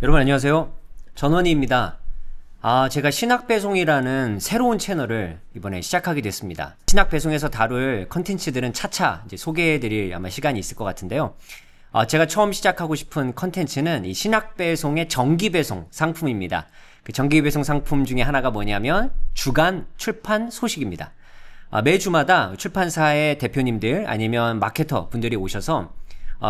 여러분 안녕하세요. 전원희입니다. 제가 신학배송이라는 새로운 채널을 이번에 시작하게 됐습니다. 신학배송에서 다룰 컨텐츠들은 차차 이제 소개해드릴 아마 시간이 있을 것 같은데요. 제가 처음 시작하고 싶은 컨텐츠는 이 신학배송의 정기배송 상품입니다. 그 정기배송 상품 중에 하나가 뭐냐면 주간 출판 소식입니다. 매주마다 출판사의 대표님들 아니면 마케터 분들이 오셔서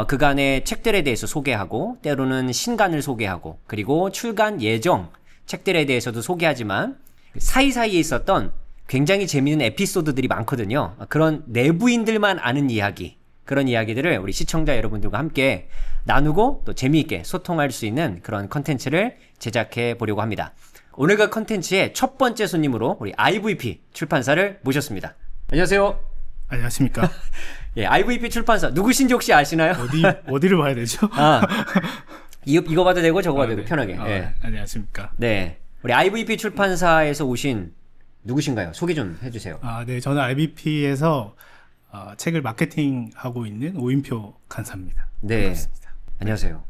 그간의 책들에 대해서 소개하고 때로는 신간을 소개하고 그리고 출간 예정 책들에 대해서도 소개하지만 사이사이에 있었던 굉장히 재미있는 에피소드들이 많거든요. 그런 내부인들만 아는 이야기, 그런 이야기들을 우리 시청자 여러분들과 함께 나누고 또 재미있게 소통할 수 있는 그런 컨텐츠를 제작해 보려고 합니다. 오늘 그 컨텐츠의 첫 번째 손님으로 우리 IVP 출판사를 모셨습니다. 안녕하세요. 안녕하십니까. 예, IVP 출판사 누구신지 혹시 아시나요? 어디를 봐야 되죠? 이거 봐도 되고 저거 봐도 되고 네. 편하게. 예. 안녕하십니까. 네, 우리 IVP 출판사에서 오신 누구신가요? 소개 좀 해주세요. 네, 저는 IBP에서 책을 마케팅하고 있는 오인표 간사입니다. 네, 반갑습니다. 안녕하세요.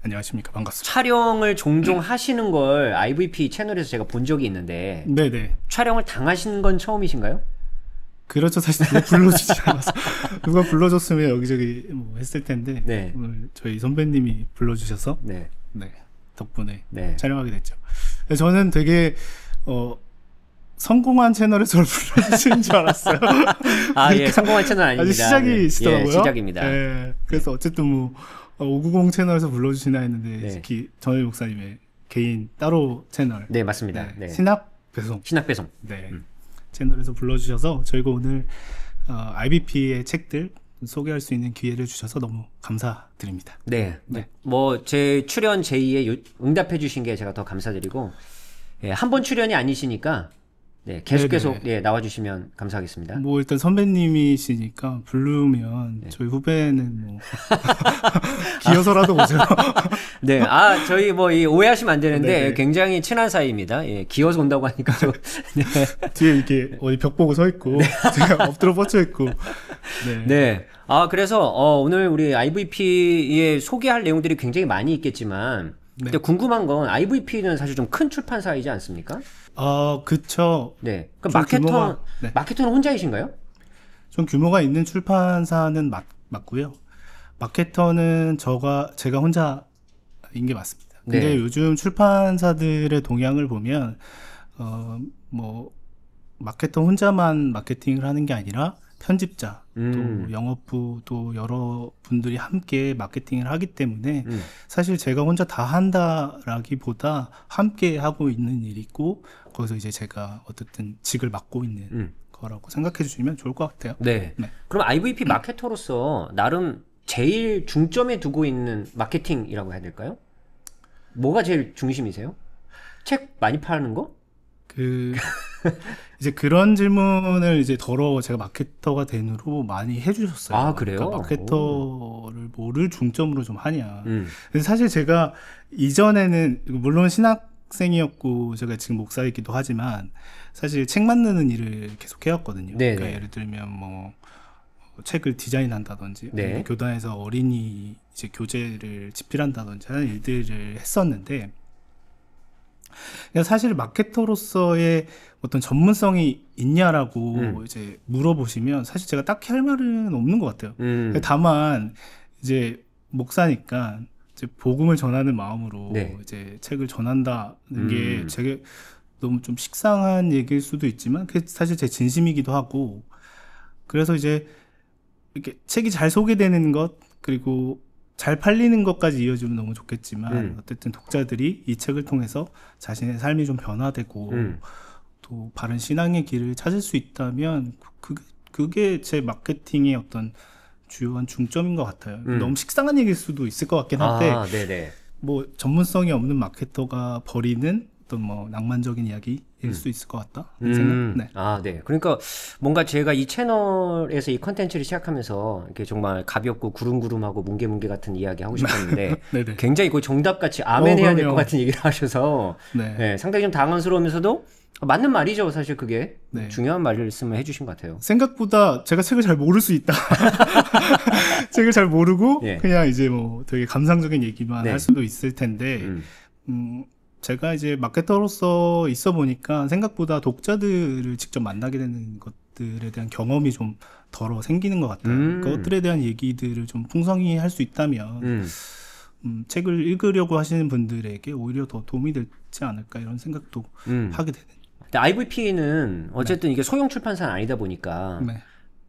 안녕하십니까. 반갑습니다. 촬영을 종종 하시는 걸 IVP 채널에서 제가 본 적이 있는데 네네. 촬영을 당하시는 건 처음이신가요? 그렇죠. 사실 누가 불러주지 않아서 누가 불러줬으면 여기저기 뭐 했을 텐데 네. 오늘 저희 선배님이 불러주셔서 네, 덕분에 네. 촬영하게 됐죠. 저는 되게 성공한 채널에서 저를 불러주시는 줄 알았어요. 예, 성공한 채널 아닙니다. 아직 시작이시더라고요. 예, 시작입니다. 네, 그래서 어쨌든 뭐 590 채널에서 불러주시나 했는데 네. 특히 전일 목사님의 개인 따로 채널, 네, 맞습니다. 네. 신학배송, 신학배송. 네, 채널에서 불러주셔서 저희가 오늘 IBP의 책들 소개할 수 있는 기회를 주셔서 너무 감사드립니다. 네. 네. 뭐 제 출연 제의에 응답해 주신 게 제가 더 감사드리고, 예, 한 번 출연이 아니시니까 네, 계속 예, 나와 주시면 감사하겠습니다. 뭐 일단 선배님이시니까 부르면 저희 후배는 뭐 기어서라도 오세요. 네, 저희 뭐 오해하시면 안 되는데 네네. 굉장히 친한 사이입니다. 예, 기어서 온다고 하니까 저 네. 뒤에 이렇게 어디 벽 보고 서 있고 제가 엎드려 뻗쳐 있고. 네. 네. 그래서 오늘 우리 IVP에 소개할 내용들이 굉장히 많이 있겠지만 근데 궁금한 건 IVP는 사실 좀 큰 출판사이지 않습니까? 그쵸. 네. 그럼 규모가, 네. 마케터는 혼자이신가요? 좀 규모가 있는 출판사는 맞고요. 마케터는 제가 혼자인 게 맞습니다. 근데 네. 요즘 출판사들의 동향을 보면 뭐 마케터 혼자만 마케팅을 하는 게 아니라 편집자, 또 영업부, 또 여러 분들이 함께 마케팅을 하기 때문에 사실 제가 혼자 다 한다라기보다 함께 하고 있는 일이 있고 거기서 이제 제가 어쨌든 직을 맡고 있는 거라고 생각해 주시면 좋을 것 같아요. 네. 네. 그럼 IVP 마케터로서 나름 제일 중점에 두고 있는 마케팅이라고 해야 될까요? 뭐가 제일 중심이세요? 책 많이 파는 거? 이제 그런 질문을 이제 제가 마케터가 된 후로 많이 해주셨어요. 그래요? 그러니까 마케터를 뭐를 중점으로 좀 하냐. 근데 사실 제가 이전에는 물론 신학생이었고 제가 지금 목사이기도 하지만 사실 책 만드는 일을 계속 해왔거든요. 네네. 그러니까 예를 들면 뭐 책을 디자인한다든지 네. 아니면 교단에서 어린이 이제 교재를 집필한다든지 하는 일들을 했었는데 사실 마케터로서의 어떤 전문성이 있냐라고 이제 물어보시면 사실 제가 딱히 할 말은 없는 것 같아요. 다만 이제 목사니까 이제 복음을 전하는 마음으로 네. 이제 책을 전한다는 게 제게 너무 좀 식상한 얘기일 수도 있지만 그게 사실 제 진심이기도 하고 그래서 이제 이렇게 책이 잘 소개되는 것 그리고 잘 팔리는 것까지 이어지면 너무 좋겠지만 어쨌든 독자들이 이 책을 통해서 자신의 삶이 좀 변화되고 또 바른 신앙의 길을 찾을 수 있다면 그게 제 마케팅의 어떤 주요한 중점인 것 같아요. 너무 식상한 얘기일 수도 있을 것 같긴 한데 네네. 뭐 전문성이 없는 마케터가 벌이는 어떤 뭐 낭만적인 이야기 일 수 있을 것 같다. 생각. 네. 아, 네. 그러니까 뭔가 제가 이 채널에서 이 컨텐츠를 시작하면서 이렇게 정말 가볍고 구름구름하고 뭉게뭉게 같은 이야기 하고 싶었는데 네네. 굉장히 거의 정답같이 아멘 해야 될 것 그럼요. 같은 얘기를 하셔서 네. 네, 상당히 좀 당황스러우면서도 맞는 말이죠. 사실 그게 네. 중요한 말씀을 해주신 것 같아요. 생각보다 제가 책을 잘 모를 수 있다. 책을 잘 모르고 예. 그냥 이제 뭐 되게 감상적인 얘기만 네. 할 수도 있을 텐데 제가 이제 마케터로서 있어 보니까 생각보다 독자들을 직접 만나게 되는 것들에 대한 경험이 좀 덜어 생기는 것 같아요. 그것들에 대한 얘기들을 좀 풍성히 할 수 있다면 책을 읽으려고 하시는 분들에게 오히려 더 도움이 되지 않을까 이런 생각도 하게 되는. 근데 IVP는 어쨌든 이게 소형 출판사는 아니다 보니까 네.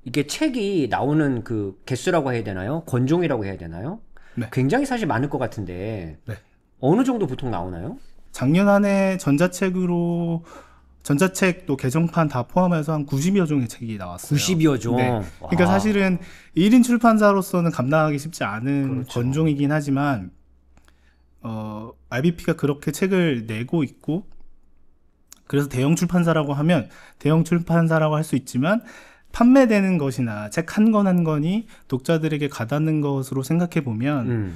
이게 책이 나오는 그 개수라고 해야 되나요? 권종이라고 해야 되나요? 네. 굉장히 사실 많을 것 같은데 네. 어느 정도 보통 나오나요? 작년 한 해 전자책으로 전자책 또 개정판 다 포함해서 한 90여 종의 책이 나왔어요. 90여 종. 네. 그러니까 사실은 1인 출판사로서는 감당하기 쉽지 않은 그렇죠. 권종이긴 하지만 IBP가 그렇게 책을 내고 있고 그래서 대형 출판사라고 하면 대형 출판사라고 할 수 있지만 판매되는 것이나 책 한 권 한 권이 독자들에게 가닿는 것으로 생각해 보면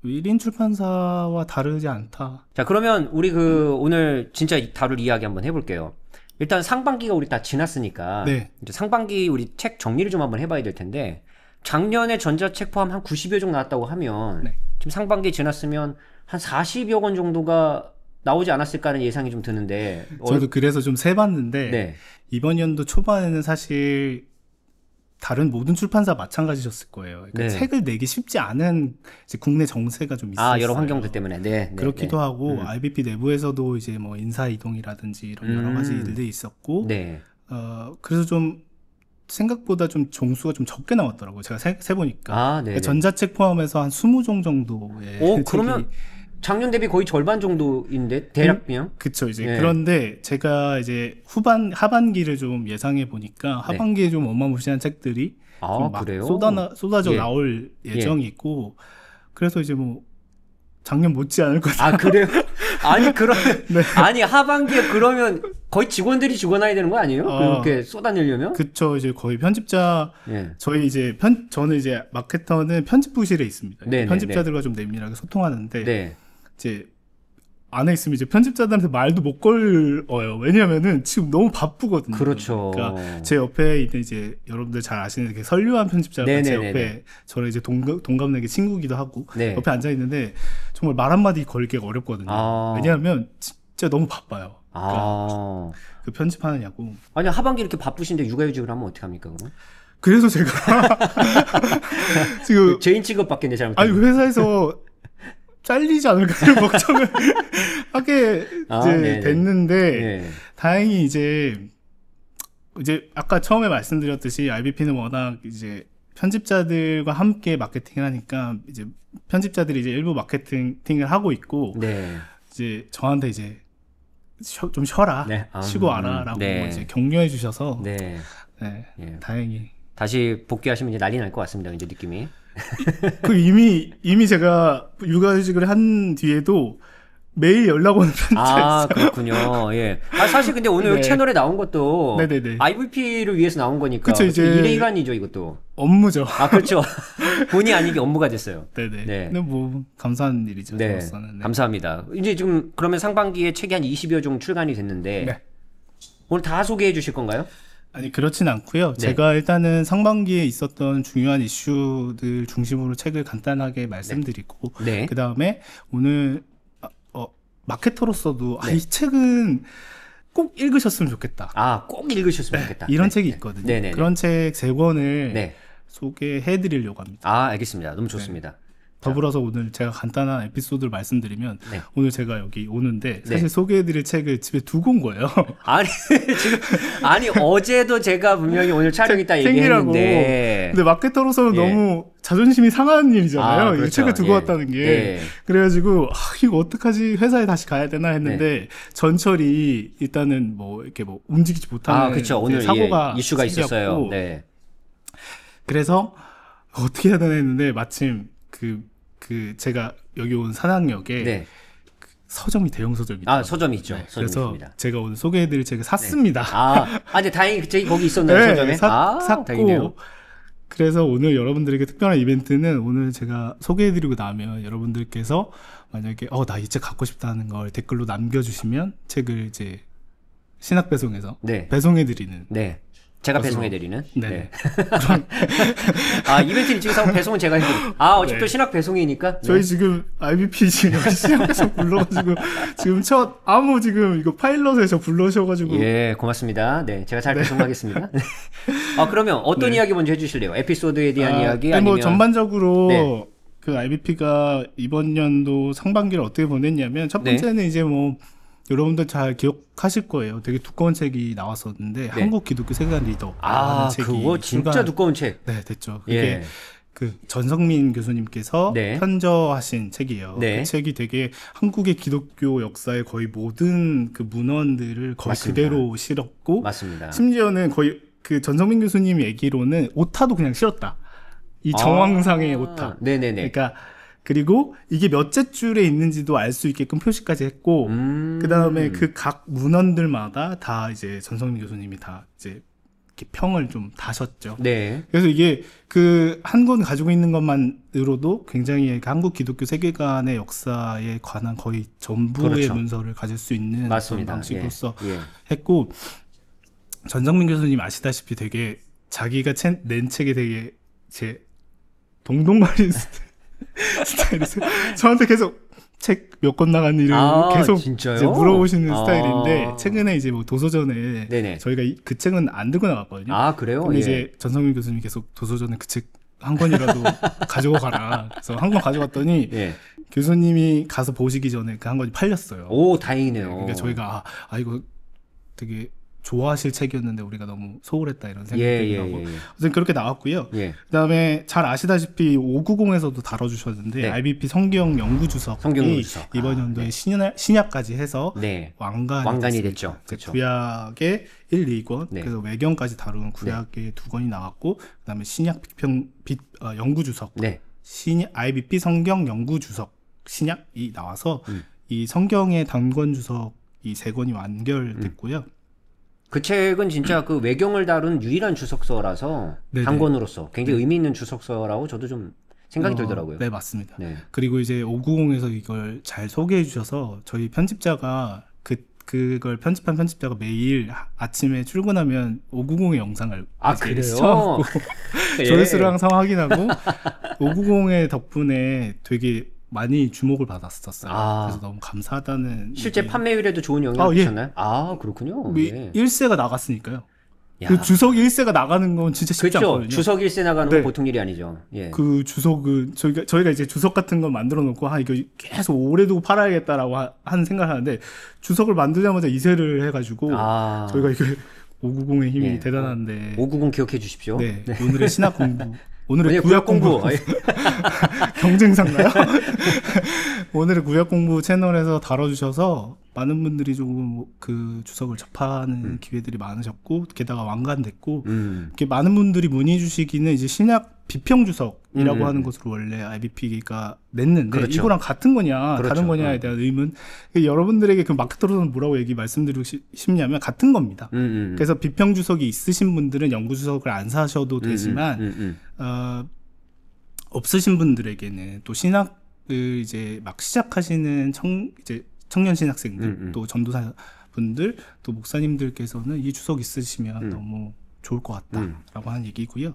1인 출판사와 다르지 않다. 자, 그러면 우리 오늘 진짜 다룰 이야기 한번 해볼게요. 일단 상반기가 우리 다 지났으니까 네. 이제 상반기 우리 책 정리를 좀 한번 해봐야 될 텐데 작년에 전자책 포함 한 90여 종 나왔다고 하면 네. 지금 상반기 지났으면 한 40여 권 정도가 나오지 않았을까 하는 예상이 좀 드는데 저도 그래서 좀 세봤는데 네. 이번 연도 초반에는 사실 다른 모든 출판사 마찬가지셨을 거예요. 그러니까 네. 책을 내기 쉽지 않은 이제 국내 정세가 좀 있었어요. 여러 환경들 때문에 네, 그렇기도 네. 하고 IBP 내부에서도 이제 뭐 인사 이동이라든지 이런 여러 가지 일들이 있었고 네. 그래서 좀 생각보다 좀 종수가 좀 적게 나왔더라고요. 제가 세 보니까 네. 전자책 포함해서 한 20종 정도의 책이 그러면 작년 대비 거의 절반 정도인데 대략비용? 그쵸 이제 네. 그런데 제가 이제 하반기를 좀 예상해 보니까 하반기에 좀 어마무시한 책들이 좀 막 그래요? 쏟아져 예. 나올 예정이 있고 그래서 이제 뭐 작년 못지 않을 것 같아요. 그래요? 아니 그러면 네. 아니 하반기에 그러면 거의 직원들이 죽어나야 되는 거 아니에요? 그렇게 쏟아내려면? 그쵸 이제 거의 편집자 예. 저희 이제 저는 이제 마케터는 편집부실에 있습니다. 네네네. 편집자들과 좀 내밀하게 소통하는데 네. 이제 안에 있으면 이제 편집자들한테 말도 못 걸어요. 왜냐면은 지금 너무 바쁘거든요. 그렇죠. 그러니까 제 옆에 있는 이제 여러분들 잘 아시는 이렇게 설류한 편집자가 제 네네네네. 옆에 저를 이제 동갑내기 친구기도 하고 네. 옆에 앉아 있는데 정말 말 한마디 걸기가 어렵거든요. 왜냐하면 진짜 너무 바빠요. 그러니까 그 편집하느냐고. 아니 하반기 이렇게 바쁘신데 육아휴직을 하면 어떻게 합니까 그럼? 그래서 제가 지금 죄인 취급받겠네 잘못. 아니 회사에서 잘리지 않을까 이런 걱정을 하게 이제 네네. 됐는데 네. 다행히 이제 아까 처음에 말씀드렸듯이 IBP는 워낙 이제 편집자들과 함께 마케팅을 하니까 이제 편집자들이 이제 일부 마케팅을 하고 있고 네. 이제 저한테 이제 좀 쉬어라, 네. 쉬고 와라라고 네. 이제 격려해 주셔서 네. 네, 다행히 다시 복귀하시면 이제 난리 날 것 같습니다. 이제 느낌이. 그 이미 제가 육아휴직을 한 뒤에도 매일 연락 오는 편지가 있어요. 그렇군요. 예. 사실 근데 오늘 네. 여기 채널에 나온 것도 네네네. IVP를 위해서 나온 거니까. 그쵸, 이제 일의 일환이죠, 이것도. 업무죠. 그렇죠. 본의 아니게 업무가 됐어요. 네네. 네. 근데 뭐 감사한 일이죠. 네. 저로서는. 네. 감사합니다. 이제 지금 그러면 상반기에 책이 한 20여 종 출간이 됐는데 네. 오늘 다 소개해 주실 건가요? 아니 그렇진 않고요. 네. 제가 일단은 상반기에 있었던 중요한 이슈들 중심으로 책을 간단하게 말씀드리고 네. 그 다음에 오늘 마케터로서도 네. 이 책은 꼭 읽으셨으면 좋겠다. 꼭 읽으셨으면 좋겠다. 이런 네. 책이 있거든요. 네네네. 그런 책 3권을 네. 소개해드리려고 합니다. 알겠습니다. 너무 좋습니다. 더불어서 오늘 제가 간단한 에피소드를 말씀드리면 네. 오늘 제가 여기 오는데 네. 사실 소개해드릴 책을 집에 두고 온 거예요. 아니 어제도 제가 분명히 오늘 촬영 있다 생기라고. 얘기했는데 근데 마케터로서는 예. 너무 자존심이 상한 일이잖아요. 그렇죠. 이 책을 두고 예. 왔다는 게. 네. 그래가지고 이거 어떡하지? 회사에 다시 가야 되나 했는데 전철이 일단은 뭐 이렇게 뭐 움직이지 못하는 그렇죠. 오늘 사고가 이슈가 있었어요. 생겼고 네. 그래서 어떻게 해야 되나 했는데 마침 그 제가 여기 온 산악역에 네. 서점이 대형 서점이 아, 서점이 있죠. 네, 서점이 그래서 있습니다. 제가 오늘 소개해드릴 책을 샀습니다. 근데 다행히 저기 거기 있었나요, 네, 서점에? 샀고 다행이네요. 그래서 오늘 여러분들에게 특별한 이벤트는 오늘 제가 소개해드리고 나면 여러분들께서 만약에 나 이 책 갖고 싶다는 걸 댓글로 남겨주시면 책을 이제 신학 배송에서 네. 배송해드리는. 네. 제가 배송해드리는. 네. 이벤트 일찍에서 배송은 제가 해드릴게요. 어차피 또 신학 배송이니까. 저희 네. 지금 IBP 지금 신학 배송 불러가지고 지금 지금 이거 파일럿에 저 불러셔가지고. 예, 고맙습니다. 네, 제가 잘 배송하겠습니다. 그러면 어떤 이야기 먼저 해주실래요? 에피소드에 대한 이야기 아니면 뭐 전반적으로 네. 그 IBP가 이번 연도 상반기를 어떻게 보냈냐면 첫 번째는 이제 뭐 여러분들 잘 기억하실 거예요. 되게 두꺼운 책이 나왔었는데 한국 기독교 세계관 리더라는 책이 그거 진짜 두꺼운 책. 네, 됐죠. 그게 그 전성민 교수님께서 편저하신 책이에요. 그 책이 되게 한국의 기독교 역사의 거의 모든 그 문헌들을 거의 맞습니다. 그대로 실었고 맞습니다. 심지어는 거의 그 전성민 교수님 얘기로는 오타도 그냥 실었다. 이 정황상의 오타. 네네네. 그러니까 그리고 이게 몇째 줄에 있는지도 알 수 있게끔 표시까지 했고, 그 다음에 그 각 문헌들마다 다 이제 전성민 교수님이 다 이제 이렇게 평을 좀 다셨죠. 네. 그래서 이게 그 한 권 가지고 있는 것만으로도 굉장히 한국 기독교 세계관의 역사에 관한 거의 전부의 문서를 가질 수 있는 그런 방식으로서 했고, 전성민 교수님 아시다시피 되게 자기가 낸 책이 되게 제 동동마린 스타일이세요. 저한테 계속 책 몇 권 나갔는지를 계속 이제 물어보시는 스타일인데 최근에 이제 뭐 도서전에 저희가 그 책은 안 들고 나갔거든요. 그래요? 근데 이제 전성민 교수님이 계속 도서전에 그 책 한 권이라도 가지고 가라. 그래서 한 권 가져갔더니 교수님이 가서 보시기 전에 그 한 권이 팔렸어요. 오, 다행이네요. 그러니까 저희가 이거 되게 좋아하실 책이었는데 우리가 너무 소홀했다 이런 생각이 들더라고. 어쨌든 그렇게 나왔고요. 그다음에 잘 아시다시피 590에서도 다뤄주셨는데 IBP 성경 연구주석이 이번 연도에 신약까지 해서 왕관이 됐죠. 그렇죠. 구약의 1, 2권 그래서 외경까지 다루는 구약의 2권이 나왔고 그다음에 신약 비평 연구주석 IBP 성경 연구주석 신약이 나와서 이 성경의 단권 주석 이 3권이 완결됐고요. 그 책은 진짜 그 외경을 다룬 유일한 주석서라서 단권으로서 굉장히 의미 있는 주석서라고 저도 좀 생각이 들더라고요. 네, 맞습니다. 그리고 이제 590에서 이걸 잘 소개해 주셔서 저희 편집자가 그걸 편집한 편집자가 매일 아침에 출근하면 590의 영상을 그래요? 조회수를 항상 확인하고 590의 덕분에 되게 많이 주목을 받았었어요. 그래서 너무 감사하다는. 실제 판매율에도 좋은 영향을 주셨나요? 그렇군요. 1세가 나갔으니까요. 그 주석 1세가 나가는 건 진짜 쉽지 않거든요. 주석 1세 나가는 건 보통 일이 아니죠. 그 주석은 저희가 이제 주석 같은 거 만들어 놓고 이거 계속 오래 두고 팔아야겠다라고 하는 생각을 하는데 주석을 만들자마자 2세를 해가지고 저희가 이게 590의 힘이 대단한데 590 기억해 주십시오. 오늘의 신학 공부 오늘의 구약 공부 경쟁상가요? 오늘의 구약 공부 채널에서 다뤄주셔서 많은 분들이 조금 그 주석을 접하는 기회들이 많으셨고 게다가 완간됐고 이렇게 많은 분들이 문의 주시기는 이제 신약 비평 주석이라고 하는 것으로 원래 IBP가 냈는데 이거랑 같은 거냐 다른 거냐에 대한 의문. 여러분들에게 그 마케터로는 뭐라고 말씀드리고 싶냐면 같은 겁니다. 그래서 비평 주석이 있으신 분들은 연구 주석을 안 사셔도 되지만 없으신 분들에게는 또 신학을 이제 막 시작하시는 청년 신학생들 또 전도사 분들 또 목사님들께서는 이 주석 있으시면 너무 좋을 것 같다라고 하는 얘기고요.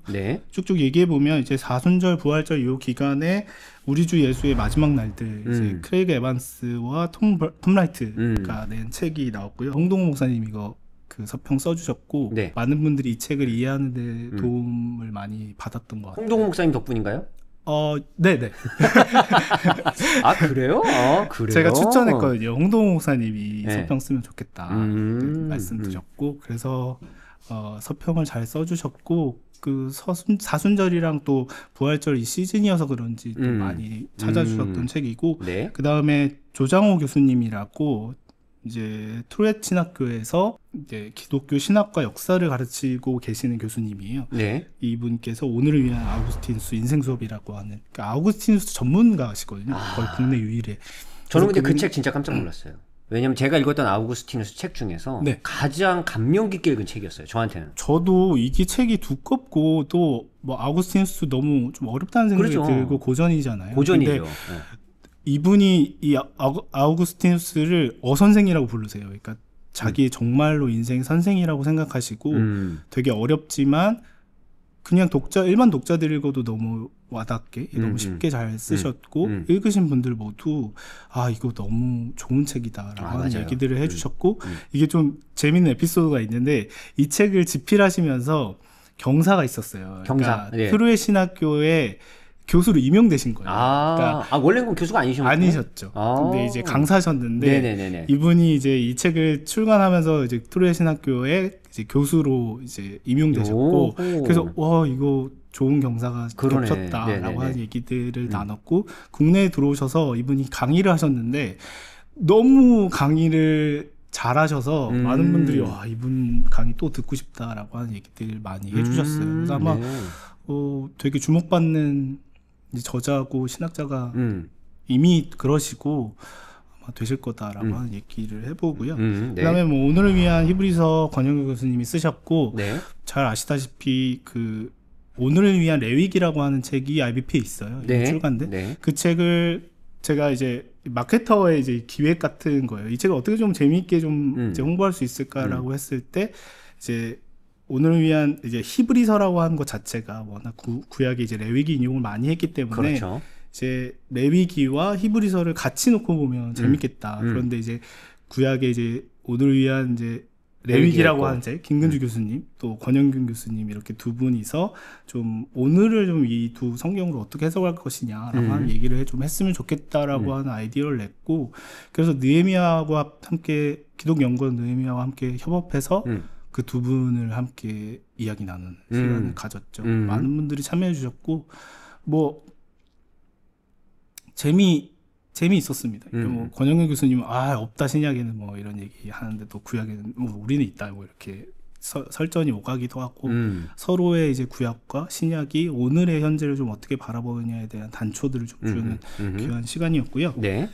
쭉쭉 얘기해 보면 이제 사순절 부활절 이 기간에 우리 주 예수의 마지막 날들 이제 크레이그 에반스와 톰 라이트가 낸 책이 나왔고요. 홍동호 목사님 이거 그 서평 써주셨고 많은 분들이 이 책을 이해하는 데 도움을 많이 받았던 것 같아요. 홍동호 목사님 덕분인가요? 네네. 그래요? 그래요? 제가 추천했거든요. 홍동호 목사님이 서평 쓰면 좋겠다 말씀드렸고 그래서 서평을 잘 써주셨고 그 사순절이랑 또 부활절 이 시즌이어서 그런지 또 많이 찾아주셨던 책이고 그 다음에 조장호 교수님이라고 이제 토렛 신학교에서 이제 기독교 신학과 역사를 가르치고 계시는 교수님이에요. 이분께서 오늘을 위한 아우구스티누스 인생 수업이라고 하는 아우구스티누스 전문가시거든요. 거의 국내 유일의. 저는 근데 그 책 진짜 깜짝 놀랐어요. 왜냐면 제가 읽었던 아우구스티누스 책 중에서 네. 가장 감명 깊게 읽은 책이었어요. 저한테는. 저도 이게 책이 두껍고 또 뭐 아우구스티누스 너무 좀 어렵다는 생각이 그렇죠. 들고 고전이잖아요. 고전이죠. 근데 네. 이분이 이 아우구스티누스를 어선생이라고 부르세요. 그러니까 자기의 정말로 인생 선생이라고 생각하시고 되게 어렵지만 그냥 일반 독자들 읽어도 너무 와닿게 너무 쉽게 잘 쓰셨고 읽으신 분들 모두 아 이거 너무 좋은 책이다라고 하는 맞아요. 얘기들을 해주셨고 이게 좀 재밌는 에피소드가 있는데 이 책을 집필하시면서 경사가 있었어요. 경사. 그러니까 예. 트루에 신학교에 교수로 임용되신 거예요. 그러니까 원래는 그럼 교수가 아니셨나요? 아니셨죠. 근데 이제 강사셨는데 네네네네. 이분이 이제 이 책을 출간하면서 이제 트루에 신학교에 이제 교수로 이제 임용되셨고 그래서 와 이거 좋은 경사가 그러네. 겹쳤다라고 네네네. 하는 얘기들을 나눴고 국내에 들어오셔서 이분이 강의를 하셨는데 너무 강의를 잘하셔서 많은 분들이 와 이분 강의 또 듣고 싶다라고 하는 얘기들을 많이 해주셨어요. 그래서 아마 네. 되게 주목받는 이제 저자고 신학자가 이미 그러시고 아마 되실 거다라고 하는 얘기를 해보고요. 네. 그다음에 뭐 오늘을 위한 히브리서 권영규 교수님이 쓰셨고 네. 잘 아시다시피 그 오늘을 위한 레위기라고 하는 책이 IBP에 있어요. 네. 출간된 네. 그 책을 제가 이제 마케터의 이제 기획 같은 거예요. 이 책을 어떻게 좀 재미있게 좀 이제 홍보할 수 있을까라고 했을 때 이제 오늘을 위한 이제 히브리서라고 하는 것 자체가 워낙 구약에 이제 레위기 인용을 많이 했기 때문에 그렇죠. 이제 레위기와 히브리서를 같이 놓고 보면 재밌겠다. 그런데 이제 구약에 이제 오늘을 위한 이제 레위기라고 하는 책, 김근주 교수님, 또 권영균 교수님 이렇게 두 분이서 좀 오늘을 좀 이 두 성경으로 어떻게 해석할 것이냐라고 하는 얘기를 좀 했으면 좋겠다라고 하는 아이디어를 냈고, 그래서 느헤미야와 함께 기독연구원 느헤미야와 함께 협업해서 그 두 분을 함께 이야기 나누는 시간을 가졌죠. 많은 분들이 참여해 주셨고 뭐 재미있었습니다. 뭐 권영근 교수님은 없다 신약에는 뭐 이런 얘기 하는데 또 구약에는 뭐 우리는 있다 뭐 이렇게 설전이 오가기도 하고 서로의 이제 구약과 신약이 오늘의 현재를 좀 어떻게 바라보느냐에 대한 단초들을 좀 주는 귀한 시간이었고요. 네.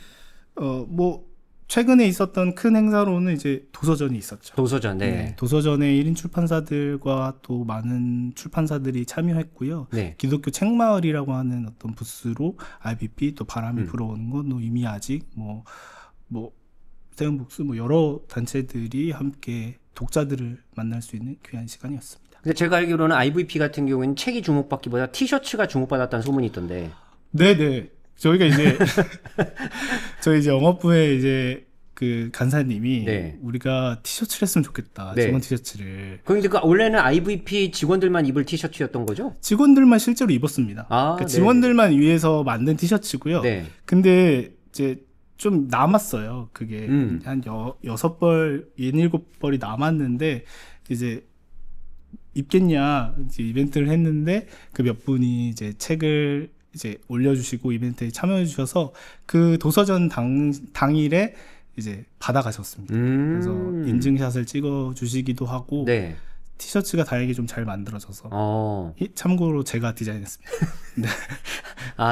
뭐 최근에 있었던 큰 행사로는 이제 도서전이 있었죠. 도서전. 네. 도서전에 1인 출판사들과 또 많은 출판사들이 참여했고요. 네. 기독교 책마을이라고 하는 어떤 부스로 IBP 또 바람이 불어오는 건 이미 아직 뭐 세븐북스 뭐 여러 단체들이 함께 독자들을 만날 수 있는 귀한 시간이었습니다. 근데 제가 알기로는 IVP 같은 경우에는 책이 주목받기보다 티셔츠가 주목받았다는 소문이 있던데. 네네. 저희가 이제 저희 이제 영업부에 이제 그 간사님이 네. 우리가 티셔츠를 했으면 좋겠다. 네. 직원 티셔츠를. 그런데 원래는 IVP 직원들만 입을 티셔츠였던 거죠? 직원들만 실제로 입었습니다. 그러니까 직원들만 위해서 만든 티셔츠고요. 네. 근데 이제 좀 남았어요. 그게 한 6벌, 7벌이 남았는데 이제 입겠냐 이제 이벤트를 했는데 그 몇 분이 이제 책을 이제 올려주시고 이벤트에 참여해 주셔서 그 도서전 당일에 이제 받아가셨습니다. 그래서 인증샷을 찍어 주시기도 하고 네. 티셔츠가 다행히 좀 잘 만들어져서 참고로 제가 디자인했습니다. 네.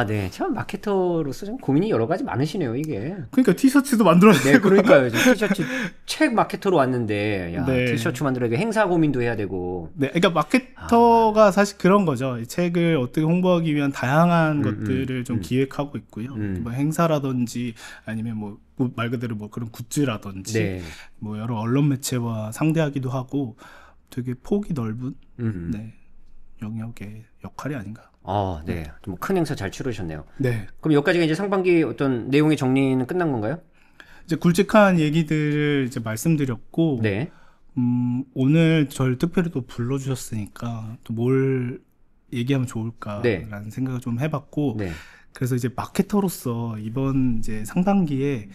네. 참 마케터로서 좀 고민이 여러 가지 많으시네요, 이게. 그러니까 티셔츠도 만들어야 되고. 네, 그러니까요. 티셔츠 책 마케터로 왔는데 네. 티셔츠 만들어야 되고 행사 고민도 해야 되고. 네, 그러니까 마케터가 사실 그런 거죠. 이 책을 어떻게 홍보하기 위한 다양한 것들을 좀 기획하고 있고요. 뭐 행사라든지 아니면 뭐 말 그대로 뭐 그런 굿즈라든지 네. 뭐 여러 언론 매체와 상대하기도 하고 되게 폭이 넓은 네, 영역의 역할이 아닌가. 네. 좀 큰 행사 잘 치르셨네요. 네. 그럼 여기까지가 이제 상반기 어떤 내용의 정리는 끝난 건가요? 이제 굵직한 얘기들을 이제 말씀드렸고, 네. 오늘 저를 특별히 또 불러주셨으니까 또 뭘 얘기하면 좋을까라는 생각을 좀 해봤고, 네. 그래서 이제 마케터로서 이번 이제 상반기에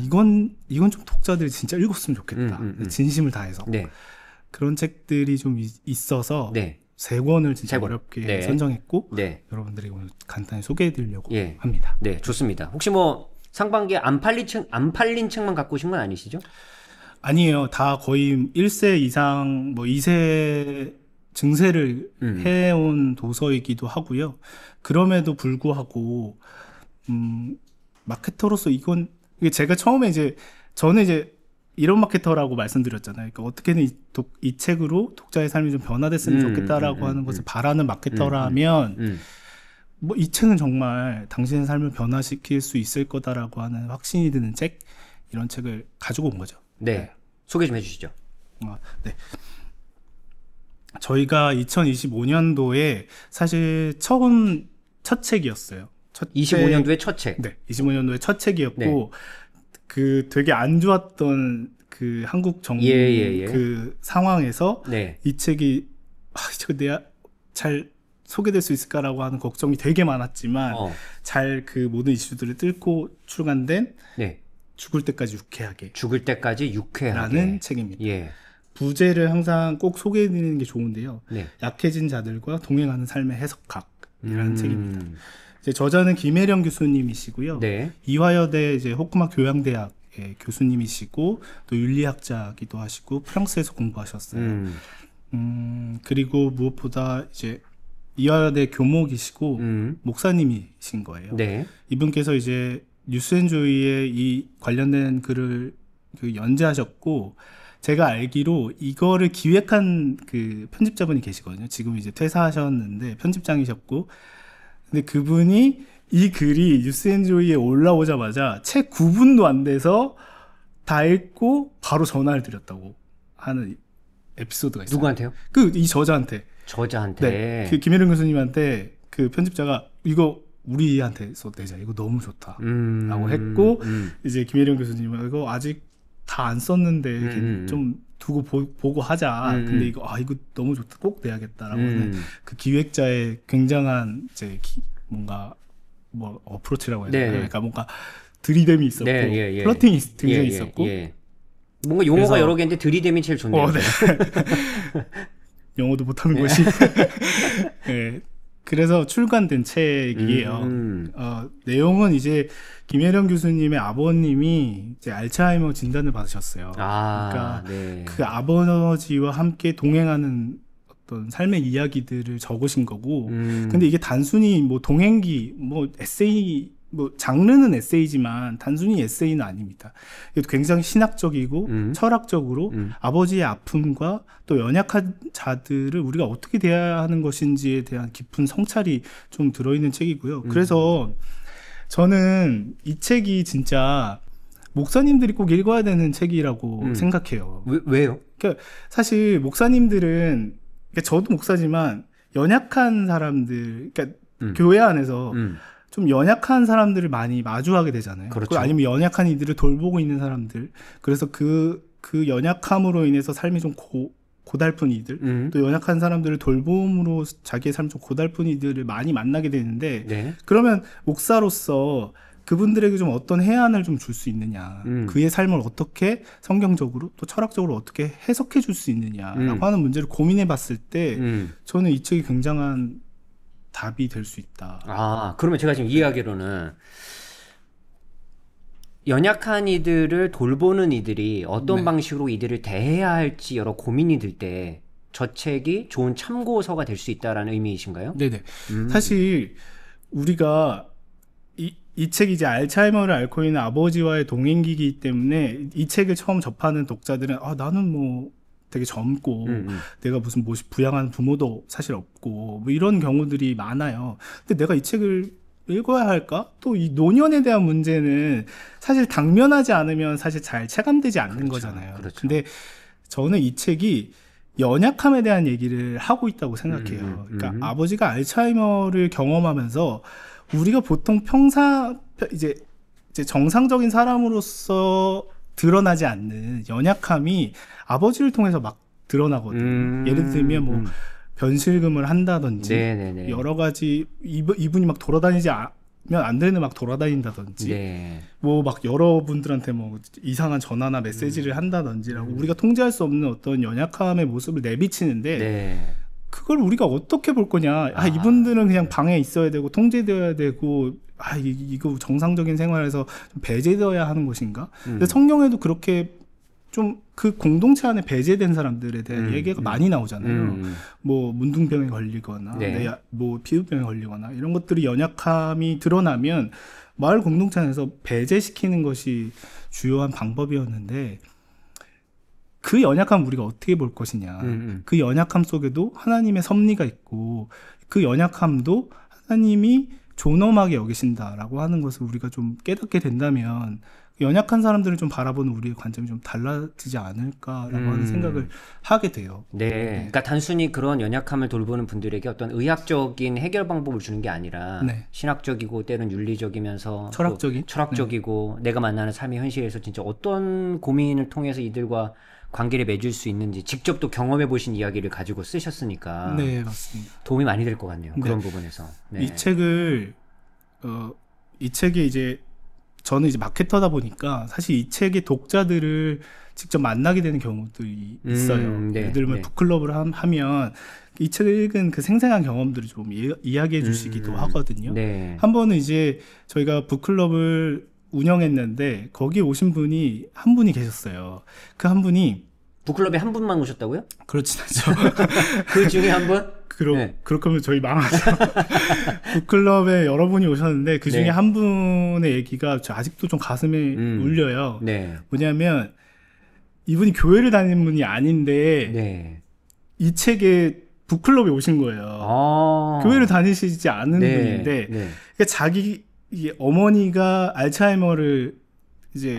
이건 좀 독자들이 진짜 읽었으면 좋겠다. 진심을 다해서. 네. 그런 책들이 좀 있어서 네. 3권을 진짜 3권. 어렵게 네. 선정했고 네. 여러분들이 오늘 간단히 소개해드리려고 예. 합니다. 네, 좋습니다. 혹시 뭐 상반기에 안 팔린 책만 갖고 오신 건 아니시죠? 아니에요. 다 거의 1세 이상 뭐 2세 증세를 해온 도서이기도 하고요. 그럼에도 불구하고 마케터로서 이게 제가 처음에 이제 저는 이제 이런 마케터라고 말씀드렸잖아요. 그러니까 어떻게든 이 책으로 독자의 삶이 좀 변화됐으면 좋겠다라고 하는 것을 바라는 마케터라면 뭐 이 책은 정말 당신의 삶을 변화시킬 수 있을 거다라고 하는 확신이 드는 책, 이런 책을 가지고 온 거죠. 네. 소개 좀 해주시죠. 네. 저희가 2025년도에 사실 첫 책이었어요. 25년도의 첫 책. 네, 25년도에 첫 책이었고, 네. 그 되게 안 좋았던 그 한국 정부 그 상황에서 네. 이 책이 이거 내가 잘 소개될 수 있을까라고 하는 걱정이 되게 많았지만 잘 그 모든 이슈들을 뚫고 출간된 네. 죽을 때까지 유쾌하게. 죽을 때까지 유쾌하게. 라는 책입니다. 예. 부제를 항상 꼭 소개해드리는 게 좋은데요. 네. 약해진 자들과 동행하는 삶의 해석학이라는 책입니다. 이제 저자는 김혜령 교수님이시고요. 네. 이화여대 이제 호쿠마 교양대학의 교수님이시고 또 윤리학자기도 하시고 프랑스에서 공부하셨어요. 그리고 무엇보다 이제 이화여대 교목이시고 목사님이신 거예요. 네. 이분께서 이제 뉴스앤조이에 이 관련된 글을 연재하셨고, 제가 알기로 이거를 기획한 그 편집자분이 계시거든요. 지금 이제 퇴사하셨는데 편집장이셨고, 근데 그분이 이 글이 뉴스앤조이에 올라오자마자 책 9분도 안 돼서 다 읽고 바로 전화를 드렸다고 하는 에피소드가 있어요. 누구한테요? 이 저자한테. 네. 그 김혜령 교수님한테 그 편집자가 이거 우리한테서 내자. 이거 너무 좋다. 라고 했고, 이제 김혜령 교수님은 이거 아직 다 안 썼는데 좀 두고 보고 하자. 근데 이거 너무 좋다. 꼭 내야겠다라고 하는 그 기획자의 굉장한 이제 뭔가 뭐 어프로치라고 해야 되나? 그러니까 뭔가 들이댐이 있었고 플러팅이 굉장히 있었고 뭔가 용어가 여러 개인데 들이댐이 제일 좋네요. 네. 영어도 못하는 것이. 네. 그래서 출간된 책이에요. 내용은 이제 김혜령 교수님의 아버님이 이제 알츠하이머 진단을 받으셨어요. 그러니까 네. 그 아버지와 함께 동행하는 어떤 삶의 이야기들을 적으신 거고, 근데 이게 단순히 뭐 동행기, 뭐 에세이, 뭐 장르는 에세이지만 단순히 에세이는 아닙니다. 이것도 굉장히 신학적이고 철학적으로 아버지의 아픔과 또 연약한 자들을 우리가 어떻게 대해야 하는 것인지에 대한 깊은 성찰이 좀 들어있는 책이고요. 그래서 저는 이 책이 진짜 목사님들이 꼭 읽어야 되는 책이라고 생각해요. 왜요? 그러니까 사실 목사님들은, 그러니까 저도 목사지만 연약한 사람들, 그러니까 교회 안에서 좀 연약한 사람들을 많이 마주하게 되잖아요. 그렇죠. 아니면 연약한 이들을 돌보고 있는 사람들. 그래서 그 연약함으로 인해서 삶이 좀 고달픈 이들, 또 연약한 사람들을 돌봄으로 자기의 삶이 좀 고달픈 이들을 많이 만나게 되는데, 네. 그러면 목사로서 그분들에게 좀 어떤 해안을 좀 줄 수 있느냐, 그의 삶을 어떻게 성경적으로 또 철학적으로 어떻게 해석해 줄 수 있느냐라고 하는 문제를 고민해 봤을 때 저는 이 책이 굉장한 답이 될 수 있다. 그러면 제가 지금 이해하기로는 연약한 이들을 돌보는 이들이 어떤 방식으로 이들을 대해야 할지 여러 고민이 들 때 저 책이 좋은 참고서가 될 수 있다라는 의미이신가요? 네네. 사실 우리가 이 책이 이제 알츠하이머를 앓고 있는 아버지와의 동행기이기 때문에 이 책을 처음 접하는 독자들은 나는 뭐 되게 젊고 내가 무슨 부양하는 부모도 사실 없고 뭐 이런 경우들이 많아요. 근데 내가 이 책을 읽어야 할까? 또 이 노년에 대한 문제는 사실 당면하지 않으면 사실 잘 체감되지 않는 거잖아요. 근데 저는 이 책이 연약함에 대한 얘기를 하고 있다고 생각해요. 그러니까 아버지가 알츠하이머를 경험하면서 우리가 보통 이제 정상적인 사람으로서 드러나지 않는 연약함이 아버지를 통해서 막 드러나거든요. 예를 들면 뭐 변실금을 한다든지 여러 가지 이분이 막 돌아다니지 않으면 안 되는 막 돌아다닌다든지 뭐 막 여러분들한테 뭐 이상한 전화나 메시지를 한다든지라고 우리가 통제할 수 없는 어떤 연약함의 모습을 내비치는데 그걸 우리가 어떻게 볼 거냐. 이분들은 그냥 방에 있어야 되고 통제되어야 되고 이거 정상적인 생활에서 좀 배제되어야 하는 것인가. 근데 성경에도 그렇게 좀 그 공동체 안에 배제된 사람들에 대한 얘기가 많이 나오잖아요. 음. 뭐 문둥병에 걸리거나 네. 뭐 피부병에 걸리거나 이런 것들이 연약함이 드러나면 마을 공동체 안에서 배제시키는 것이 주요한 방법이었는데 그 연약함 우리가 어떻게 볼 것이냐. 그 연약함 속에도 하나님의 섭리가 있고 그 연약함도 하나님이 존엄하게 여기신다라고 하는 것을 우리가 좀 깨닫게 된다면 연약한 사람들을 좀 바라보는 우리의 관점이 좀 달라지지 않을까라고 하는 생각을 하게 돼요. 네. 그러니까 단순히 그런 연약함을 돌보는 분들에게 어떤 의학적인 해결 방법을 주는 게 아니라 네. 신학적이고 때론 윤리적이면서 철학적인? 또 철학적이고 내가 만나는 삶의 현실에서 진짜 어떤 고민을 통해서 이들과 관계를 맺을 수 있는지 직접 또 경험해 보신 이야기를 가지고 쓰셨으니까 네, 맞습니다. 도움이 많이 될 것 같네요. 네. 그런 부분에서. 네. 이 책을 이 책이 이제 저는 이제 마케터다 보니까 사실 이 책의 독자들을 직접 만나게 되는 경우들이 있어요. 네, 예를 들면 네. 북클럽을 하면 이 책을 읽은 그 생생한 경험들을 좀 이야기해 주시기도 하거든요. 네. 한 번은 이제 저희가 북클럽을 운영했는데 거기 오신 분이 한 분이 계셨어요. 그 한 분이 북클럽에 한 분만 오셨다고요? 그렇진 않죠. 그 중에 한 분? 네. 그렇게 하면 저희 망하죠. 북클럽에 여러분이 오셨는데 그 중에 네. 한 분의 얘기가 저 아직도 좀 가슴에 울려요. 네. 뭐냐면 이분이 교회를 다니는 분이 아닌데 네. 이 책에 북클럽에 오신 거예요. 아. 교회를 다니시지 않은 네. 분인데 네. 그러니까 자기 이 어머니가 알츠하이머를 이제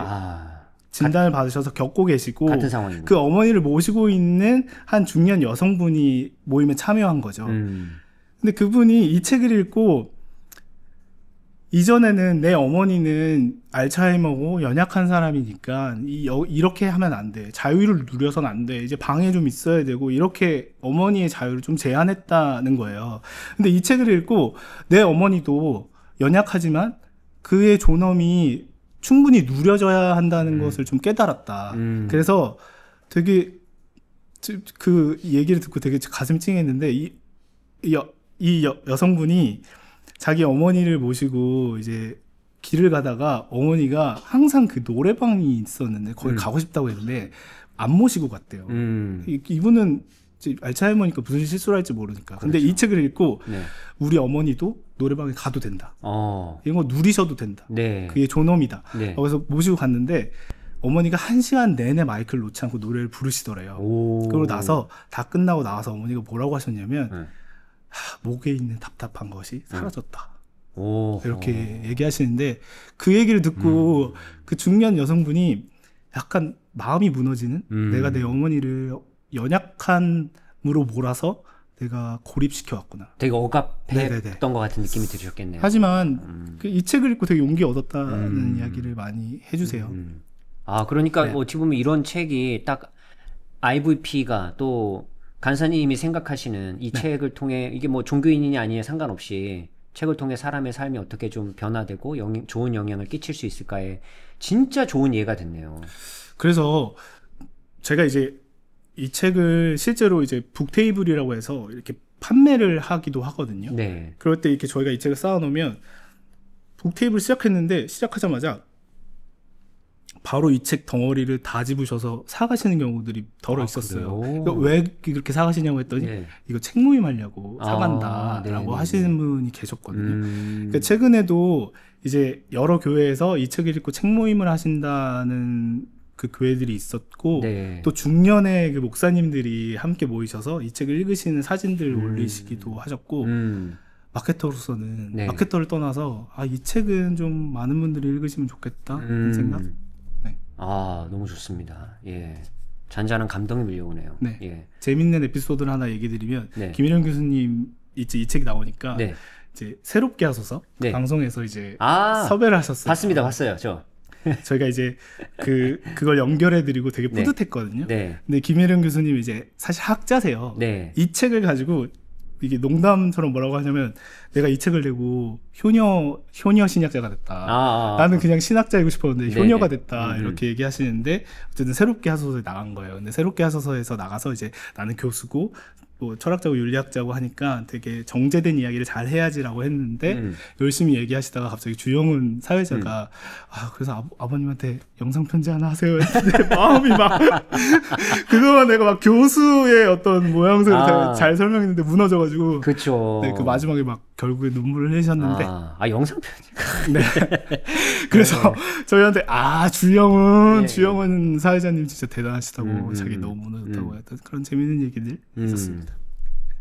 진단을 받으셔서 겪고 계시고 같은 상황이고. 그 어머니를 모시고 있는 한 중년 여성분이 모임에 참여한 거죠. 근데 그분이 이 책을 읽고 이전에는 내 어머니는 알츠하이머고 연약한 사람이니까 이렇게 하면 안 돼. 자유를 누려서는 안 돼. 이제 방에 좀 있어야 되고 이렇게 어머니의 자유를 좀 제한했다는 거예요. 근데 이 책을 읽고 내 어머니도 연약하지만 그의 존엄이 충분히 누려져야 한다는 것을 좀 깨달았다. 그래서 되게 그 얘기를 듣고 되게 가슴 찡했는데 이 여성분이 자기 어머니를 모시고 이제 길을 가다가 어머니가 항상 그 노래방이 있었는데 거기 가고 싶다고 했는데 안 모시고 갔대요. 이분은 이제 알츠하이머니까 무슨 실수를 할지 모르니까. 근데 그렇죠. 이 책을 읽고 네. 우리 어머니도 노래방에 가도 된다. 이런 거 누리셔도 된다. 네. 그게 존엄이다. 네. 그래서 모시고 갔는데 어머니가 1시간 내내 마이크를 놓지 않고 노래를 부르시더래요. 그러고 나서 다 끝나고 나와서 어머니가 뭐라고 하셨냐면 목에 있는 답답한 것이 사라졌다. 이렇게 얘기하시는데 그 얘기를 듣고 그 중년 여성분이 약간 마음이 무너지는 내가 내 어머니를 연약함으로 몰아서 내가 고립시켜 왔구나. 되게 억압했던 것 같은 느낌이 들으셨겠네요. 하지만 이 책을 읽고 되게 용기 얻었다는 이야기를 많이 해주세요. 그러니까 네. 어떻게 보면 이런 책이 딱 IVP가 또 간사님이 생각하시는 이 책을 통해 이게 뭐 종교인이냐 아니냐 상관없이 책을 통해 사람의 삶이 어떻게 좀 변화되고 좋은 영향을 끼칠 수 있을까에 진짜 좋은 예가 됐네요. 그래서 제가 이제 이 책을 실제로 이제 북테이블이라고 해서 이렇게 판매를 하기도 하거든요. 네. 그럴 때 이렇게 저희가 이 책을 쌓아놓으면 북테이블 시작했는데 시작하자마자 바로 이 책 덩어리를 다 집으셔서 사가시는 경우들이 덜어 있었어요. 그러니까 왜 그렇게 사가시냐고 했더니 이거 책 모임 하려고 사간다라고 하시는 분이 계셨거든요. 그러니까 최근에도 이제 여러 교회에서 이 책을 읽고 책 모임을 하신다는 그 교회들이 있었고 또 중년의 그 목사님들이 함께 모이셔서 이 책을 읽으시는 사진들을 올리시기도 하셨고 마케터로서는 마케터를 떠나서 이 책은 좀 많은 분들이 읽으시면 좋겠다 그런 생각. 너무 좋습니다. 예. 잔잔한 감동이 밀려오네요. 네. 예. 재밌는 에피소드를 하나 얘기 드리면 김일영 교수님 이제 이 책이 나오니까 이제 새롭게 하소서 방송에서 이제 섭외를 하셨어요. 봤어요. 저희가 이제 그걸 연결해 드리고 되게 뿌듯했거든요. 근데 김일영 교수님 이제 사실 학자세요. 이 책을 가지고 이게 농담처럼 뭐라고 하냐면 내가 이 책을 내고 효녀 신학자가 됐다. 나는 그냥 신학자이고 싶었는데 효녀가 됐다. 이렇게 얘기하시는데 어쨌든 새롭게 하소서에 나간 거예요. 근데 새롭게 하소서에서 나가서 이제 나는 교수고 뭐 철학자고 윤리학자고 하니까 되게 정제된 이야기를 잘 해야지라고 했는데 열심히 얘기하시다가 갑자기 주영훈 사회자가 그래서 아버님한테 영상 편지 하나 하세요 했는데 마음이 막 그동안 내가 막 교수의 어떤 모양새를 잘 설명했는데 무너져가지고 그쵸. 네, 그 마지막에 막 결국에 눈물을 흘리셨는데 영상 편지. 네. 그래서 저희한테 주영훈 사회자님 진짜 대단하시다고 자기 너무 무너졌다고 했던 그런 재밌는 얘기들 있었습니다.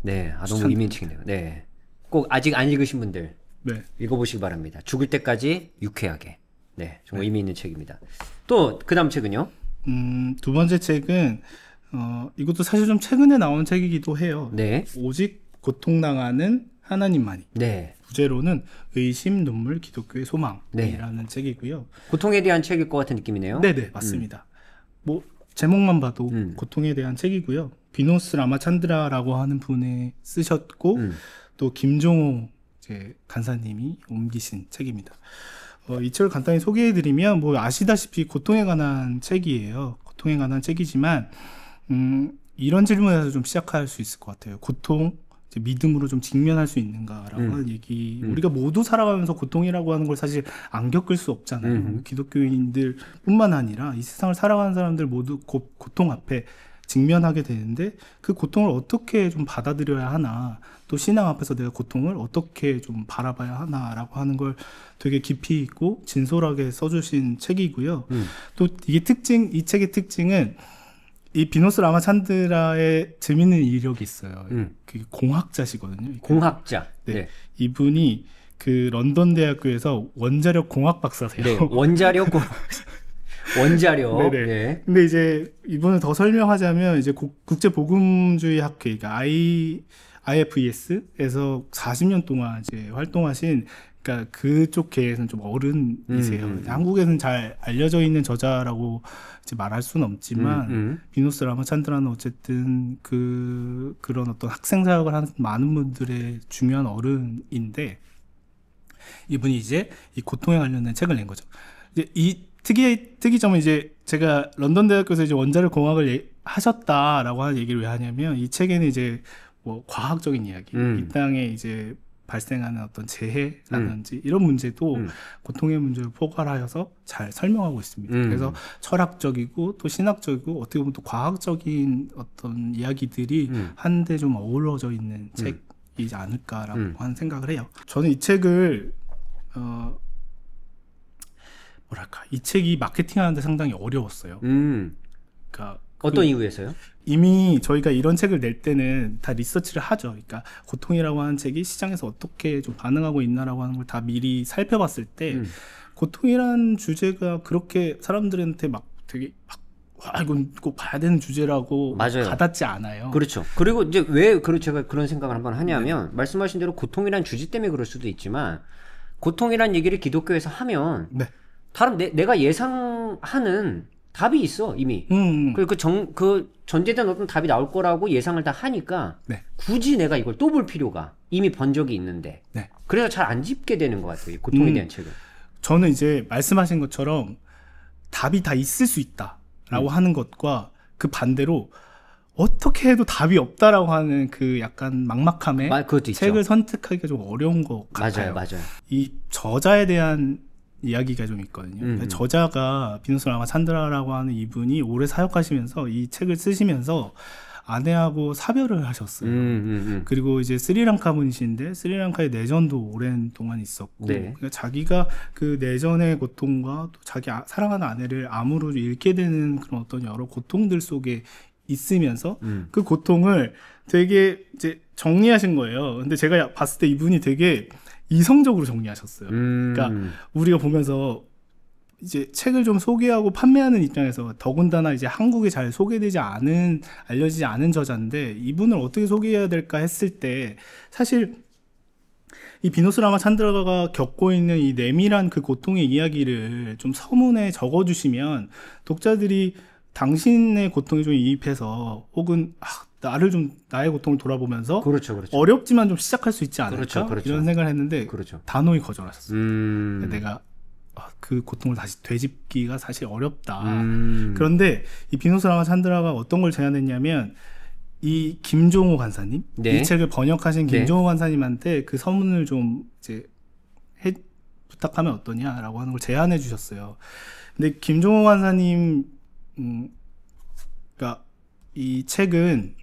네, 너무 이민책이네요. 네, 꼭 아직 안 읽으신 분들 네. 읽어보시기 바랍니다. 죽을 때까지 유쾌하게. 네, 정말 의미 있는 책입니다. 또 그다음 책은요? 두 번째 책은 이것도 사실 좀 최근에 나온 책이기도 해요. 네. 오직 고통당하는 하나님만이. 네. 부제로는 의심, 눈물, 기독교의 소망이라는 책이고요. 고통에 대한 책일 것 같은 느낌이네요. 네네, 맞습니다. 뭐 제목만 봐도 고통에 대한 책이고요. 비노스 라마찬드라라고 하는 분이 쓰셨고 또 김종호 이제 간사님이 옮기신 책입니다. 이 책을 간단히 소개해드리면 뭐 아시다시피 고통에 관한 책이에요. 고통에 관한 책이지만 이런 질문에서 좀 시작할 수 있을 것 같아요. 고통 이제 믿음으로 좀 직면할 수 있는가라고 하는 얘기. 우리가 모두 살아가면서 고통이라고 하는 걸 사실 안 겪을 수 없잖아요. 기독교인들 뿐만 아니라 이 세상을 살아가는 사람들 모두 고통 앞에 직면하게 되는데 그 고통을 어떻게 좀 받아들여야 하나, 또 신앙 앞에서 내가 고통을 어떻게 좀 바라봐야 하나라고 하는 걸 되게 깊이 있고 진솔하게 써주신 책이고요. 또 이 책의 특징은 이 비노스 라마찬드라의 재밌는 이력이 있어요. 그게 공학자시거든요. 공학자. 네. 네. 이분이 그 런던 대학교에서 원자력 공학 박사세요. 네. 원자력. 네네. 네. 근데 이제 이분을 더 설명하자면 이제 국제복음주의 학회, 그러니까 IFES에서 40년 동안 이제 활동하신, 그러니까 그쪽 계에서는 좀 어른이세요. 한국에서는 잘 알려져 있는 저자라고 이제 말할 수는 없지만 비노스 라마찬드라는 어쨌든 그런 어떤 학생 사역을 하는 많은 분들의 중요한 어른인데 이분이 이제 이 고통에 관련된 책을 낸 거죠. 이제 이 특이점은 이제 제가 런던 대학교에서 이제 원자력 공학을 하셨다라고 하는 얘기를 왜 하냐면 이 책에는 이제 뭐 과학적인 이야기, 이 땅에 이제 발생하는 어떤 재해라든지 이런 문제도 고통의 문제를 포괄하여서 잘 설명하고 있습니다. 그래서 철학적이고 또 신학적이고 어떻게 보면 또 과학적인 어떤 이야기들이 한데 좀 어우러져 있는 책이지 않을까라고 하는 생각을 해요. 저는 이 책을 이 책이 마케팅하는데 상당히 어려웠어요. 그러니까 어떤 이유에서요? 이미 저희가 이런 책을 낼 때는 다 리서치를 하죠. 그러니까 고통이라고 하는 책이 시장에서 어떻게 좀 반응하고 있나라고 하는 걸 다 미리 살펴봤을 때 고통이라는 주제가 그렇게 사람들한테 막 되게 이건 꼭 봐야 되는 주제라고 맞아요. 가닿지 않아요. 그렇죠. 그리고 이제 왜 제가 그런 생각을 한번 하냐면 말씀하신 대로 고통이라는 주제 때문에 그럴 수도 있지만 고통이라는 얘기를 기독교에서 하면 다른 내가 예상하는 답이 있어 이미. 그 전제된 어떤 답이 나올 거라고 예상을 다 하니까 굳이 내가 이걸 또 볼 필요가 이미 본 적이 있는데. 그래서 잘 안 짚게 되는 것 같아요. 이 고통에 대한 책을. 저는 이제 말씀하신 것처럼 답이 다 있을 수 있다라고 하는 것과 그 반대로 어떻게 해도 답이 없다라고 하는 그 약간 막막함에 책을 선택하기가 좀 어려운 것 같아요. 맞아요. 이 저자에 대한 이야기가 좀 있거든요. 저자가 비노스 라마찬드라라고 하는 이분이 오래 사역하시면서 이 책을 쓰시면서 아내하고 사별을 하셨어요. 그리고 이제 스리랑카 분이신데 스리랑카의 내전도 오랜 동안 있었고 그러니까 자기가 그 내전의 고통과 또 자기 사랑하는 아내를 암으로 잃게 되는 그런 어떤 여러 고통들 속에 있으면서 그 고통을 되게 이제 정리하신 거예요. 근데 제가 봤을 때 이분이 되게 이성적으로 정리하셨어요. 그러니까 우리가 보면서 이제 책을 좀 소개하고 판매하는 입장에서 더군다나 이제 한국에 잘 소개되지 않은, 알려지지 않은 저자인데 이분을 어떻게 소개해야 될까 했을 때 사실 이 비노스 라마찬드라가 겪고 있는 이 내밀한 그 고통의 이야기를 좀 서문에 적어주시면 독자들이 당신의 고통에 좀 이입해서 혹은 나의 고통을 돌아보면서 그렇죠. 어렵지만 좀 시작할 수 있지 않을까? 그렇죠. 이런 생각을 했는데 단호히 거절하셨어요. 내가 그 고통을 다시 되짚기가 사실 어렵다. 그런데 이 비노스 라마찬드라가 어떤 걸 제안했냐면 이 김종호 간사님, 네. 이 책을 번역하신 네. 김종호 간사님한테 그 서문을 좀 이제 부탁하면 어떠냐라고 하는 걸 제안해 주셨어요. 근데 김종호 간사님, 그러니까 이 책은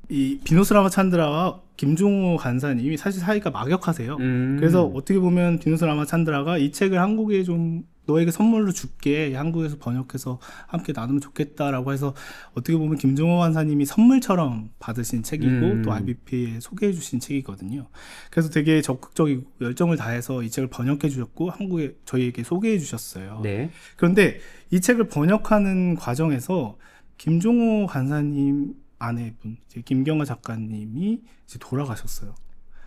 이 비노스 라마찬드라와 김종호 간사님이 사실 사이가 막역하세요. 그래서 어떻게 보면 비노스 라마찬드라가 이 책을 한국에 좀 너에게 선물로 줄게, 한국에서 번역해서 함께 나누면 좋겠다라고 해서 어떻게 보면 김종호 간사님이 선물처럼 받으신 책이고 또 IBP에 소개해 주신 책이거든요. 그래서 되게 적극적이고 열정을 다해서 이 책을 번역해 주셨고 한국에 저희에게 소개해 주셨어요. 네. 그런데 이 책을 번역하는 과정에서 김종호 간사님 아내분, 이제 김경아 작가님이 이제 돌아가셨어요.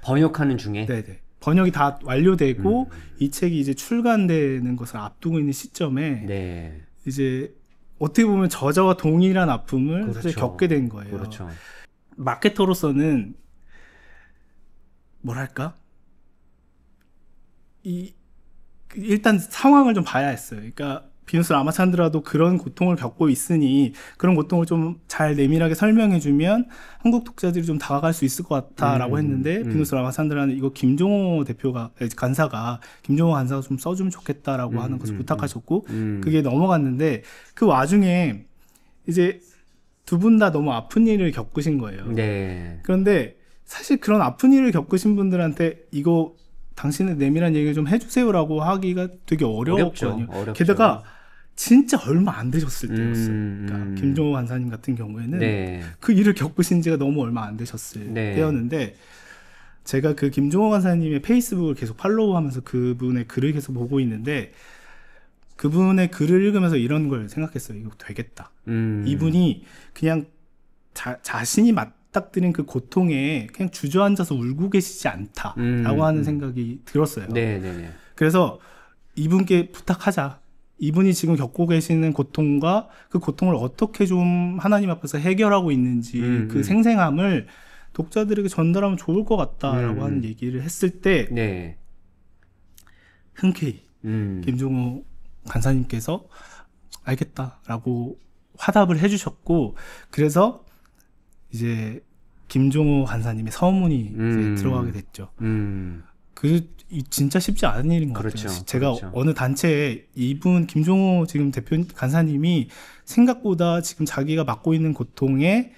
번역하는 중에. 네네. 번역이 다 완료되고 이 책이 이제 출간되는 것을 앞두고 있는 시점에 네. 이제 어떻게 보면 저자와 동일한 아픔을 그렇죠. 사실 겪게 된 거예요. 그렇죠. 마케터로서는 뭐랄까? 일단 상황을 좀 봐야 했어요. 그러니까 비누스 라마찬드라도 그런 고통을 겪고 있으니 그런 고통을 좀 잘 내밀하게 설명해주면 한국 독자들이 좀 다가갈 수 있을 것 같다라고 했는데 비누스 라마찬드라는 이거 김종호 간사가 좀 써주면 좋겠다라고 하는 것을 부탁하셨고 그게 넘어갔는데 그 와중에 이제 두 분 다 너무 아픈 일을 겪으신 거예요. 네. 그런데 사실 그런 아픈 일을 겪으신 분들한테 이거 당신의 내밀한 얘기를 좀 해주세요라고 하기가 되게 어려웠거든요. 어렵죠. 게다가 진짜 얼마 안 되셨을 때였어요. 그러니까 김종호 간사님 같은 경우에는 네. 그 일을 겪으신 지가 너무 얼마 안 되셨을 네. 때였는데 제가 그 김종호 간사님의 페이스북을 계속 팔로우하면서 그분의 글을 계속 보고 있는데 그분의 글을 읽으면서 이런 걸 생각했어요. 이거 되겠다. 이분이 그냥 자신이 맞닥뜨린 그 고통에 그냥 주저앉아서 울고 계시지 않다라고 하는 생각이 들었어요. 네. 그래서 이분께 부탁하자. 이분이 지금 겪고 계시는 고통과 그 고통을 어떻게 좀 하나님 앞에서 해결하고 있는지 그 생생함을 독자들에게 전달하면 좋을 것 같다라고 하는 얘기를 했을 때 네. 흔쾌히 김종호 간사님께서 알겠다라고 화답을 해주셨고 그래서 이제 김종호 간사님의 서문이 이제 들어가게 됐죠. 진짜 쉽지 않은 일인 것 그렇죠. 같아요. 제가 그렇죠. 어느 단체에 이분 김종호 지금 대표 간사님이 생각보다 지금 자기가 맡고 있는 고통에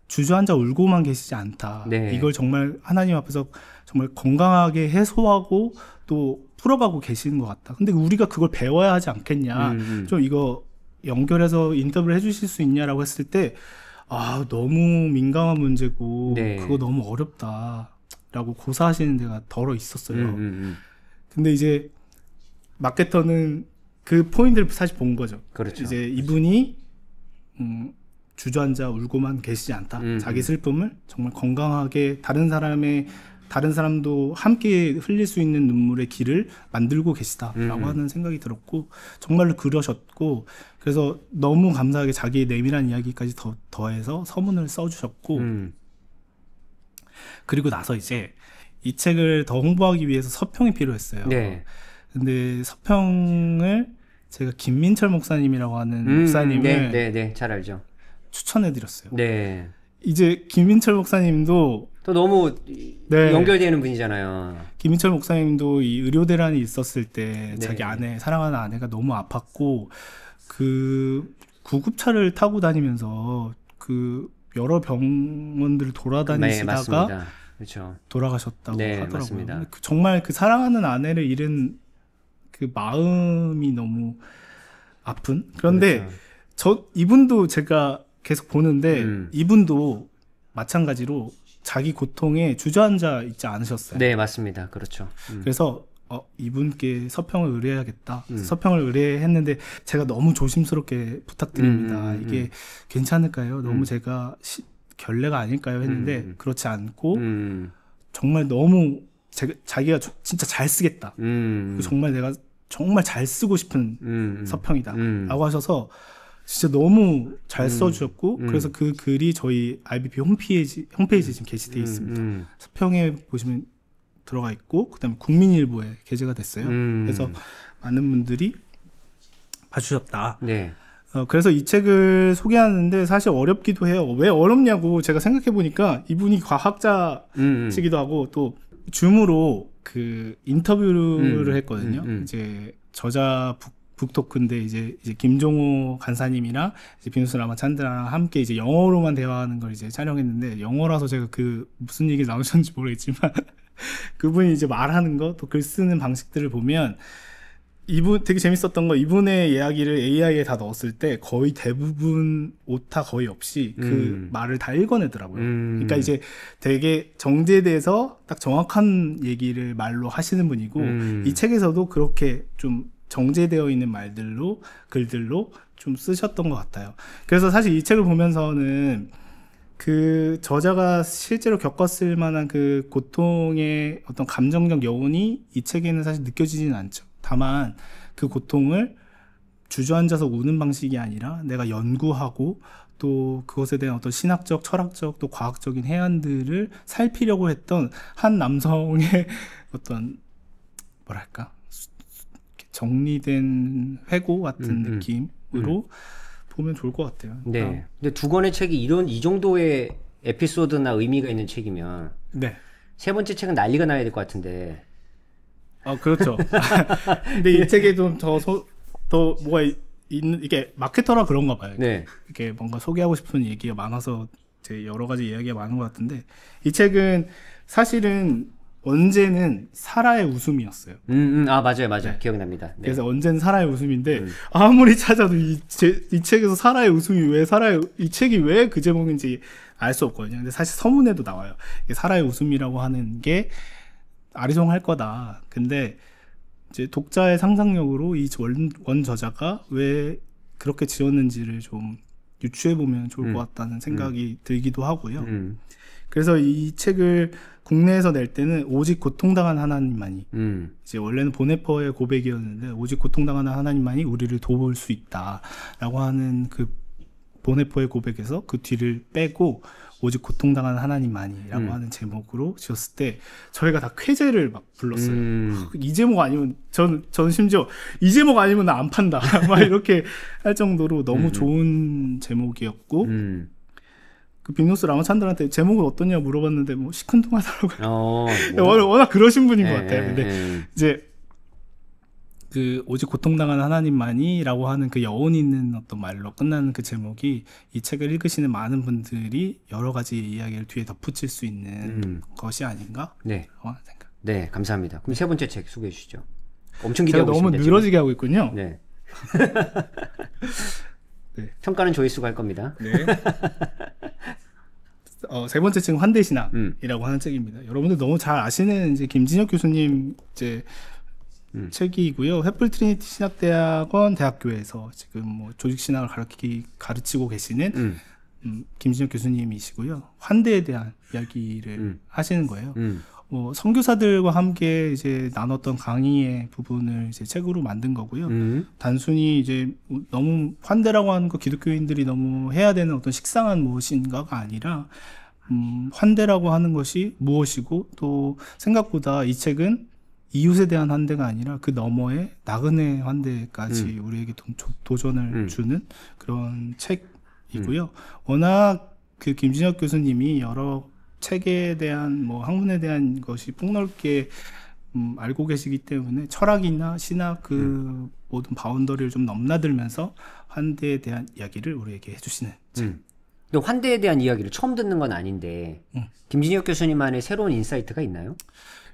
주저앉아 울고만 계시지 않다. 네. 이걸 정말 하나님 앞에서 정말 건강하게 해소하고 또 풀어가고 계시는 것 같다. 근데 우리가 그걸 배워야 하지 않겠냐. 좀 이거 연결해서 인터뷰를 해주실 수 있냐라고 했을 때 너무 민감한 문제고 네. 그거 너무 어렵다. 라고 고사하시는 데가 덜어 있었어요. 근데 이제 마케터는 그 포인트를 사실 본 거죠. 그렇죠. 이제 이분이 주저앉아 울고만 계시지 않다. 자기 슬픔을 정말 건강하게 다른 사람도 함께 흘릴 수 있는 눈물의 길을 만들고 계시다라고 하는 생각이 들었고 정말로 그러셨고 그래서 너무 감사하게 자기의 내밀한 이야기까지 더해서 서문을 써주셨고 그리고 나서 이제 이 책을 더 홍보하기 위해서 서평이 필요했어요. 네. 근데 서평을 제가 김민철 목사님이라고 하는 목사님을 네. 잘 알죠. 추천해드렸어요. 네. 이제 김민철 목사님도 또 너무 네. 연결되는 분이잖아요. 김민철 목사님도 이 의료대란이 있었을 때 네. 자기 사랑하는 아내가 너무 아팠고 그 구급차를 타고 다니면서 그 여러 병원들을 돌아다니시다가 맞습니다. 그렇죠. 돌아가셨다고 네, 하더라고요. 맞습니다. 정말 그 사랑하는 아내를 잃은 그 마음이 너무 아픈. 그런데 그렇죠. 이분도 제가 계속 보는데 이분도 마찬가지로 자기 고통에 주저앉아 있지 않으셨어요. 네, 맞습니다. 그렇죠. 그래서 이분께 서평을 의뢰해야겠다. 서평을 의뢰했는데 제가 너무 조심스럽게 부탁드립니다. 이게 괜찮을까요? 너무 제가 결례가 아닐까요? 했는데 그렇지 않고 정말 너무 자기가 진짜 잘 쓰겠다. 정말 내가 정말 잘 쓰고 싶은 서평이다. 라고 하셔서 진짜 너무 잘 써주셨고 그래서 그 글이 저희 IBP 홈페이지에 지금 게시되어 있습니다. 서평에 보시면 들어가 있고 그다음에 국민일보에 게재가 됐어요. 그래서 많은 분들이 봐주셨다. 네. 그래서 이 책을 소개하는데 사실 어렵기도 해요. 왜 어렵냐고 제가 생각해보니까 이분이 과학자시기도 하고 또 줌으로 그 인터뷰를 했거든요. 이제 저자 북토크인데 이제 김종호 간사님이랑 이제 비누스 라마찬드라랑 함께 이제 영어로만 대화하는 걸 이제 촬영했는데 영어라서 제가 그 무슨 얘기를 나누셨는지 모르겠지만 그분이 이제 말하는 거 또 글 쓰는 방식들을 보면 이분 되게 재밌었던 거 이분의 이야기를 AI에 다 넣었을 때 거의 대부분 오타 거의 없이 그 말을 다 읽어내더라고요. 그러니까 이제 되게 정제돼서 딱 정확한 얘기를 말로 하시는 분이고 이 책에서도 그렇게 좀 정제되어 있는 말들로 글들로 좀 쓰셨던 것 같아요. 그래서 사실 이 책을 보면서는 그 저자가 실제로 겪었을 만한 그 고통의 어떤 감정적 여운이 이 책에는 사실 느껴지지는 않죠. 다만 그 고통을 주저앉아서 우는 방식이 아니라 내가 연구하고 또 그것에 대한 어떤 신학적, 철학적, 또 과학적인 해안들을 살피려고 했던 한 남성의 어떤 뭐랄까 정리된 회고 같은 느낌으로 보면 좋을 것 같아요. 네. 근데 두 권의 책이 이 정도의 에피소드나 의미가 있는 책이면 네. 세 번째 책은 난리가 나야 될 것 같은데. 그렇죠. 근데 이 책에 좀 더 뭐가 있는 이게 마케터라 그런가 봐요. 네. 이렇게 뭔가 소개하고 싶은 얘기가 많아서 제 여러 가지 이야기가 많은 것 같은데 이 책은 사실은 언제는 사라의 웃음이었어요. 맞아요. 네. 기억납니다. 네. 그래서 언제는 사라의 웃음인데 아무리 찾아도 이 책에서 사라의 웃음이 이 책이 왜 그 제목인지 알 수 없거든요. 근데 사실 서문에도 나와요. 사라의 웃음이라고 하는 게 아리송할 거다. 근데 이제 독자의 상상력으로 이 원 저자가 왜 그렇게 지었는지를 좀 유추해 보면 좋을 것 같다는 생각이 들기도 하고요. 그래서 이 책을 국내에서 낼 때는 오직 고통당한 하나님만이 이제 원래는 보네퍼의 고백이었는데 오직 고통당하는 하나님만이 우리를 도울 수 있다라고 하는 그 보네퍼의 고백에서 그 뒤를 빼고 오직 고통당하는 하나님만이라고 하는 제목으로 지었을 때 저희가 다 쾌재를 막 불렀어요. 이 제목 아니면 저는 심지어 이 제목 아니면 나 안 판다 막 이렇게 할 정도로 너무 좋은 제목이었고 그 빅노스 라마찬드한테 제목을 어떠냐 물어봤는데 뭐 시큰둥하더라고요. 워낙 그러신 분인 것 같아요. 근데 이제 그 오직 고통당하는 하나님만이라고 하는 그 여운 있는 어떤 말로 끝나는 그 제목이 이 책을 읽으시는 많은 분들이 여러 가지 이야기를 뒤에 덧붙일 수 있는 것이 아닌가? 네. 생각. 네, 감사합니다. 그럼 세 번째 책 소개해 주시죠. 엄청 제가 기대하고 너무 있습니다. 늘어지게 하고 있군요. 네. 네. 평가는 조회수가 할 겁니다. 네. 세 번째 책은 환대신학이라고 하는 책입니다. 여러분들 너무 잘 아시는 이제 김진혁 교수님 이제 책이고요. 횃불 트리니티 신학대학원 대학교에서 지금 뭐 조직신학을 가르치고 계시는 김진혁 교수님이시고요. 환대에 대한 이야기를 하시는 거예요. 뭐 선교사들과 함께 이제 나눴던 강의의 부분을 이제 책으로 만든 거고요. 단순히 이제 너무 환대라고 하는 거 기독교인들이 너무 해야 되는 어떤 식상한 무엇인가가 아니라 환대라고 하는 것이 무엇이고 또 생각보다 이 책은 이웃에 대한 환대가 아니라 그 너머에 나그네 환대까지 우리에게 도전을 주는 그런 책이고요. 워낙 그 김진혁 교수님이 여러 책에 대한 뭐 학문에 대한 것이 폭넓게 알고 계시기 때문에 철학이나 신학 그 모든 바운더리를 좀 넘나들면서 환대에 대한 이야기를 우리에게 해주시는 책. 근데 환대에 대한 이야기를 처음 듣는 건 아닌데 김진혁 교수님만의 새로운 인사이트가 있나요?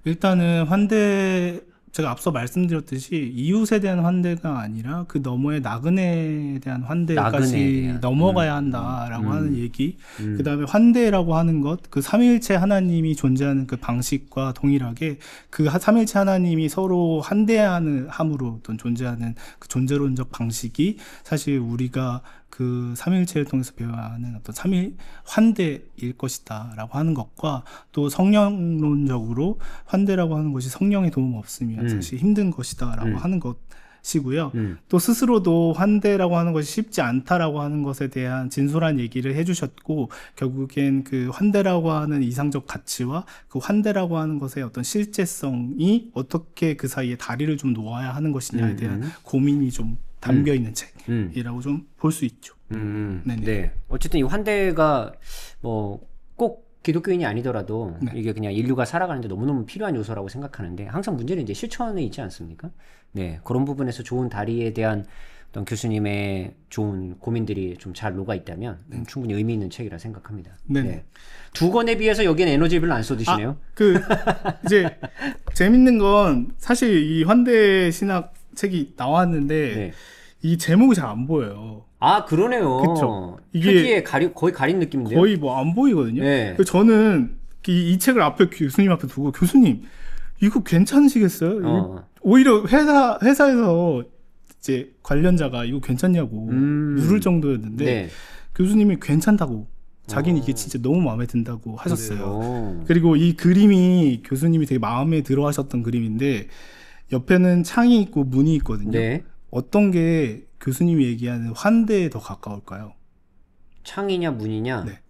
일단은 환대 제가 앞서 말씀드렸듯이 이웃에 대한 환대가 아니라 그 너머의 나그네에 대한 환대까지 넘어가야 한다라고 하는 얘기. 그다음에 환대라고 하는 것, 그 삼위일체 하나님이 존재하는 그 방식과 동일하게 그 삼위일체 하나님이 서로 환대하는 함으로 어떤 존재하는 그 존재론적 방식이 사실 우리가 그 삼위일체를 통해서 배워야 하는 어떤 삼위 환대일 것이다라고 하는 것과 또 성령론적으로 환대라고 하는 것이 성령의 도움 없으면 사실 힘든 것이다라고 하는 것 시고요. 또 스스로도 환대라고 하는 것이 쉽지 않다라고 하는 것에 대한 진솔한 얘기를 해주셨고, 결국엔 그 환대라고 하는 이상적 가치와 그 환대라고 하는 것의 어떤 실제성이 어떻게 그 사이에 다리를 좀 놓아야 하는 것이냐에 대한 고민이 좀 담겨 있는 책이라고 좀 볼 수 있죠. 네. 어쨌든 이 환대가 뭐 꼭 기독교인이 아니더라도 네. 이게 그냥 인류가 살아가는데 너무너무 필요한 요소라고 생각하는데, 항상 문제는 이제 실천에 있지 않습니까? 네. 그런 부분에서 좋은 다리에 대한 어떤 교수님의 좋은 고민들이 좀 잘 녹아 있다면 충분히 의미 있는 책이라 생각합니다. 네네. 네. 두 권에 비해서 여기엔 에너지 별로 안 쏟으시네요. 이제 재밌는 건 사실 이 환대 신학 책이 나왔는데 네. 이 제목이 잘 안 보여요. 아, 그러네요. 그쵸. 이게 거의 가린 느낌인데요. 거의 뭐 안 보이거든요. 네. 그래서 저는 이 책을 앞에 교수님 앞에 두고, 교수님 이거 괜찮으시겠어요? 오히려 회사에서 이제 관련자가 이거 괜찮냐고 물을 정도였는데 네. 교수님이 괜찮다고, 자기는 이게 진짜 너무 마음에 든다고 하셨어요. 그래요. 그리고 이 그림이 교수님이 되게 마음에 들어 하셨던 그림인데, 옆에는 창이 있고 문이 있거든요. 네. 어떤 게 교수님이 얘기하는 환대에 더 가까울까요? 창이냐 문이냐? 네.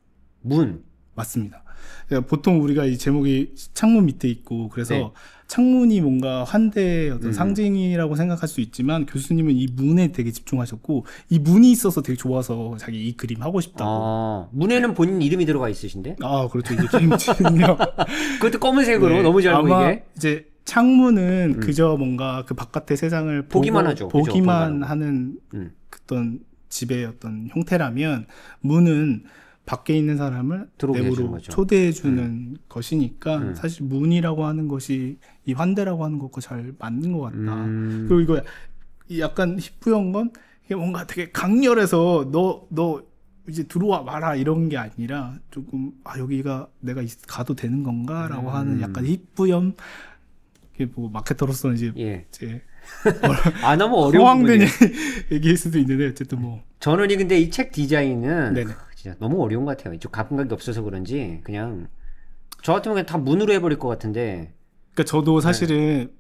문. 맞습니다. 그러니까 보통 우리가 이 제목이 창문 밑에 있고, 그래서 네. 창문이 뭔가 환대의 어떤 상징이라고 생각할 수 있지만, 교수님은 이 문에 되게 집중하셨고, 이 문이 있어서 되게 좋아서 자기 이 그림 하고 싶다고. 문에는 본인 이름이 들어가 있으시신데? 그렇죠. 이게 게임치는요. 그것도 검은색으로 네. 너무 잘 아마 보이게. 이제 창문은 그저 뭔가 그 바깥의 세상을 보기만 하죠. 그죠? 보기만 보기만 하는 어떤 집의 어떤 형태라면, 문은 밖에 있는 사람을 들어오게 해주는 내부로 거죠. 초대해주는 것이니까, 사실 문이라고 하는 것이 이 환대라고 하는 것과 잘 맞는 것 같다. 그리고 이거 약간 희뿌연 건, 이게 뭔가 되게 강렬해서 너 이제 들어와 마라 이런 게 아니라, 조금 여기가 내가 가도 되는 건가라고 하는 약간 희뿌연, 뭐 마케터로서는 이제 너무 어려운 허황된 부분이에요. 얘기일 수도 있는데, 어쨌든 뭐 저는 근데 이 책 디자인은 네네. 진짜 너무 어려운 것 같아요. 이쪽 감각이 없어서 그런지 그냥 저 같으면 그냥 다 문으로 해버릴 것 같은데. 그러니까 저도 사실은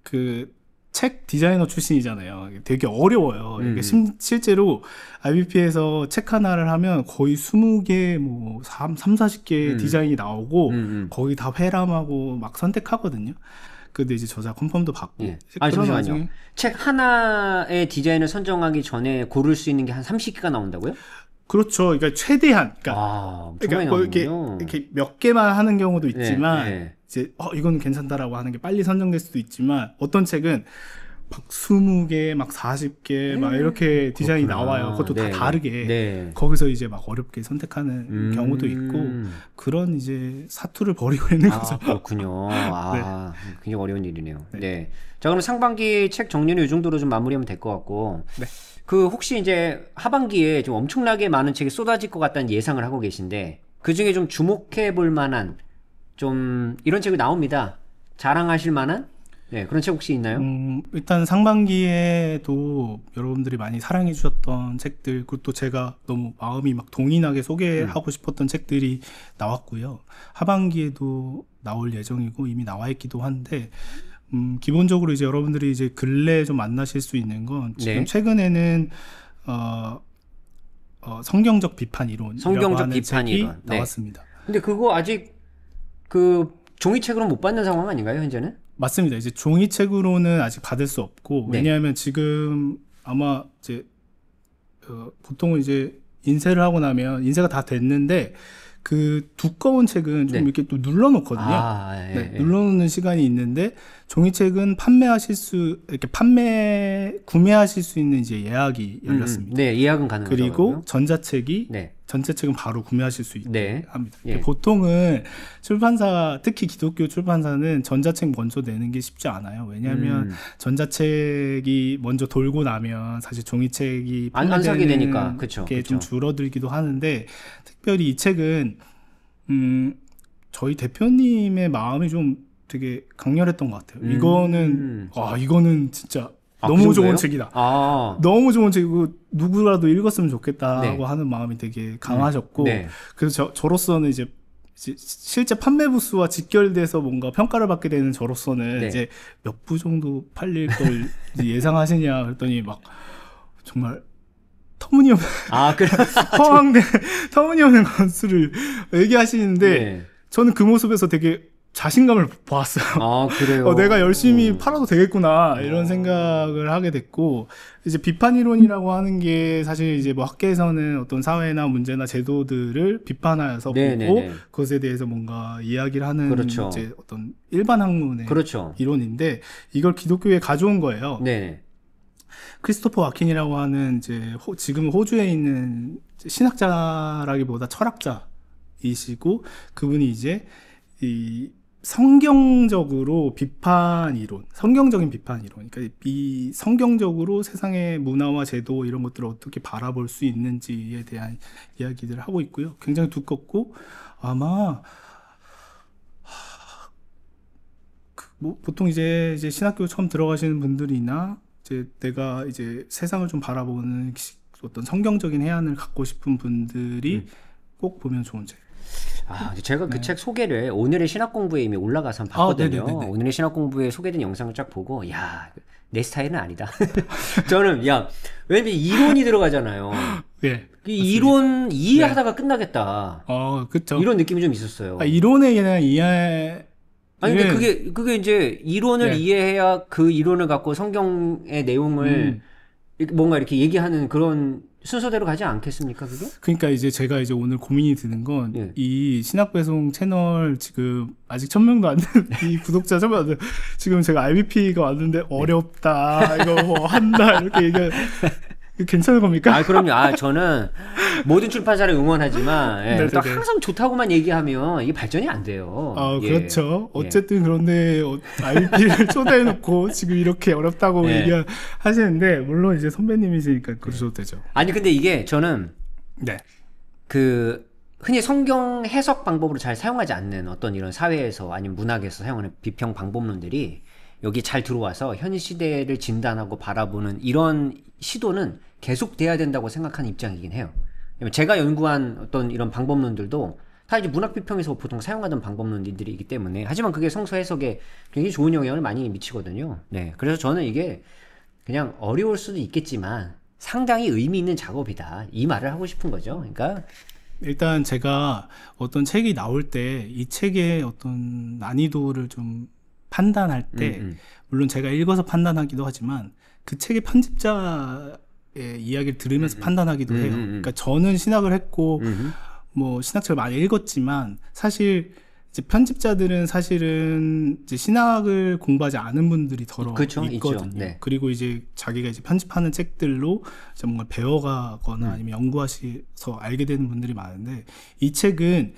그 책 디자이너 출신이잖아요. 되게 어려워요. 이게 실제로 IBP에서 책 하나를 하면 거의 20개, 뭐 40개 디자인이 나오고 거기 다 회람하고 막 선택하거든요. 근데 이제 저자 컨펌도 받고. 잠시만요. 책 하나의 디자인을 선정하기 전에 고를 수 있는 게 한 30개가 나온다고요? 그렇죠. 그러니까 최대한. 그러니까 뭐 이렇게 몇 개만 하는 경우도 있지만, 이제 이건 괜찮다라고 하는 게 빨리 선정될 수도 있지만, 어떤 책은 막 20개, 막 40개, 막 이렇게 디자인이 나와요. 그것도 다 다르게. 거기서 이제 막 어렵게 선택하는 경우도 있고, 그런 이제 사투를 벌이고 있는 거죠. 그렇군요. 굉장히 어려운 일이네요. 네. 자, 그럼 상반기 책 정리는 이 정도로 좀 마무리하면 될 것 같고. 네. 혹시 이제 하반기에 좀 엄청나게 많은 책이 쏟아질 것 같다는 예상을 하고 계신데, 그 중에 좀 주목해 볼 만한, 좀 이런 책이 나옵니다. 자랑하실 만한? 네, 그런 책 혹시 있나요? 일단 상반기에도 여러분들이 많이 사랑해 주셨던 책들, 그리고 또 제가 너무 마음이 막 동인하게 소개하고 싶었던 책들이 나왔고요. 하반기에도 나올 예정이고 이미 나와 있기도 한데, 기본적으로 이제 여러분들이 이제 근래 좀 만나실 수 있는 건, 지금 최근에는 성경적 비판 이론, 성경적 비판 이론 나왔습니다. 근데 그거 아직 그 종이책으로 못 받는 상황 아닌가요, 현재는? 맞습니다. 이제 종이책으로는 아직 받을 수 없고, 왜냐하면 지금 아마 이제 보통은 이제 인쇄를 하고 나면 인쇄가 다 됐는데, 그 두꺼운 책은 좀 이렇게 또 눌러놓거든요. 눌러놓는 시간이 있는데, 종이책은 구매하실 수 있는 이제 예약이 열렸습니다. 예약은 가능하고요. 그리고 전자책은 바로 구매하실 수 있게 합니다. 예. 보통은 출판사, 특히 기독교 출판사는 전자책 먼저 내는 게 쉽지 않아요. 왜냐하면 전자책이 먼저 돌고 나면 사실 종이책이 안 사게 되니까. 게 좀 줄어들기도 하는데, 특별히 이 책은 저희 대표님의 마음이 좀 되게 강렬했던 것 같아요. 이거는 진짜 너무 좋은 책이다. 너무 좋은 책이고 누구라도 읽었으면 좋겠다고 하는 마음이 되게 강하셨고, 그래서 저로서는 이제 실제 판매 부수와 직결돼서 뭔가 평가를 받게 되는 저로서는 네. 이제 몇 부 정도 팔릴 걸 이제 예상하시냐 그랬더니 막 정말 터무니없는 그래. 허황된 터무니없는 건수를 얘기하시는데 네. 저는 그 모습에서 되게 자신감을 보았어요. 그래요. 내가 열심히 팔아도 되겠구나 이런 생각을 하게 됐고 이제 비판 이론이라고 하는 게 사실 이제 뭐 학계에서는 어떤 사회나 문제나 제도들을 비판하여서 네네네. 보고 그것에 대해서 뭔가 이야기를 하는 그렇죠. 이제 어떤 일반 학문의 그렇죠. 이론인데 이걸 기독교에 가져온 거예요. 네. 크리스토퍼 와킨이라고 하는 이제 지금 호주에 있는 신학자라기보다 철학자이시고 그분이 이제 이 성경적으로 비판 이론, 성경적인 비판 이론, 그러니까 이 성경적으로 세상의 문화와 제도 이런 것들을 어떻게 바라볼 수 있는지에 대한 이야기들을 하고 있고요. 굉장히 두껍고 아마 뭐 보통 이제 신학교 처음 들어가시는 분들이나 이제 내가 이제 세상을 좀 바라보는 어떤 성경적인 해안을 갖고 싶은 분들이 꼭 보면 좋은 책. 제가 그 책 소개를 오늘의 신학 공부에 이미 올라가서 봤거든요. 네네네네. 오늘의 신학 공부에 소개된 영상을 쫙 보고, 내 스타일은 아니다. 저는, 왜냐면 이론이 들어가잖아요. 예. 이 이론 이해하다가 끝나겠다. 그쵸. 이런 느낌이 좀 있었어요. 이론에 대한 이해. 근데 그게 이제 이론을 네. 이해해야 그 이론을 갖고 성경의 내용을 뭔가 이렇게 얘기하는 그런 순서대로 가지 않겠습니까, 그게? 그러니까 이제 제가 이제 오늘 고민이 드는 건 이 예. 신학배송 채널 지금 아직 1000명도 안 된 이 구독자 1000명 안 된 지금 제가 RBP가 왔는데 어렵다 이거 뭐 한다 이렇게 얘기하 괜찮은 겁니까? 그럼요. 저는 모든 출판사를 응원하지만 또 네네네. 항상 좋다고만 얘기하면 이게 발전이 안 돼요. 그렇죠. 어쨌든 그런데 RBP를 초대해놓고 지금 이렇게 어렵다고 얘기하시는데 물론 이제 선배님이시니까 그러셔도 되죠. 아니 근데 이게 저는 네. 그 흔히 성경 해석 방법으로 잘 사용하지 않는 어떤 이런 사회에서 아니면 문학에서 사용하는 비평 방법론들이 여기 잘 들어와서 현 시대를 진단하고 바라보는 이런 시도는 계속돼야 된다고 생각하는 입장이긴 해요. 제가 연구한 어떤 이런 방법론들도 다 이제 문학 비평에서 보통 사용하던 방법론들이기 때문에 하지만 그게 성서 해석에 굉장히 좋은 영향을 많이 미치거든요. 네, 그래서 저는 이게 그냥 어려울 수도 있겠지만 상당히 의미 있는 작업이다. 이 말을 하고 싶은 거죠. 그러니까 일단 제가 어떤 책이 나올 때 이 책의 어떤 난이도를 좀 판단할 때 물론 제가 읽어서 판단하기도 하지만 그 책의 편집자의 이야기를 들으면서 판단하기도 해요. 그러니까 저는 신학을 했고 뭐 신학책을 많이 읽었지만 사실 이제 편집자들은 사실은 이제 신학을 공부하지 않은 분들이 더러 있거든요. 네. 그리고 이제 자기가 이제 편집하는 책들로 이제 뭔가 배워가거나 아니면 연구하셔서 알게 되는 분들이 많은데 이 책을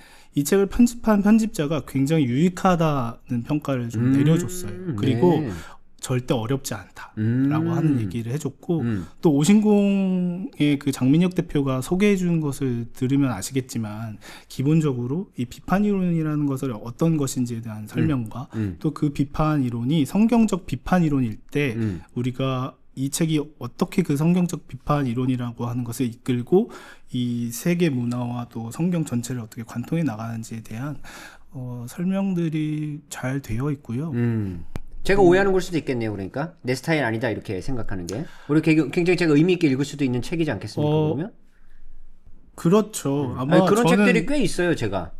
편집한 편집자가 굉장히 유익하다는 평가를 좀 내려줬어요. 그리고 절대 어렵지 않다라고 하는 얘기를 해줬고 또 오신공의 그 장민혁 대표가 소개해 준 것을 들으면 아시겠지만 기본적으로 이 비판 이론이라는 것을 어떤 것인지에 대한 설명과 또 그 비판 이론이 성경적 비판 이론일 때 우리가 이 책이 어떻게 그 성경적 비판 이론이라고 하는 것을 이끌고 이 세계 문화와 또 성경 전체를 어떻게 관통해 나가는지에 대한 설명들이 잘 되어 있고요. 제가 오해하는 걸 수도 있겠네요. 그러니까 내 스타일 아니다 이렇게 생각하는 게 우리 굉장히 제가 의미 있게 읽을 수도 있는 책이지 않겠습니까? 그러면? 그렇죠. 아마 그런 책들이 꽤 있어요. 제가.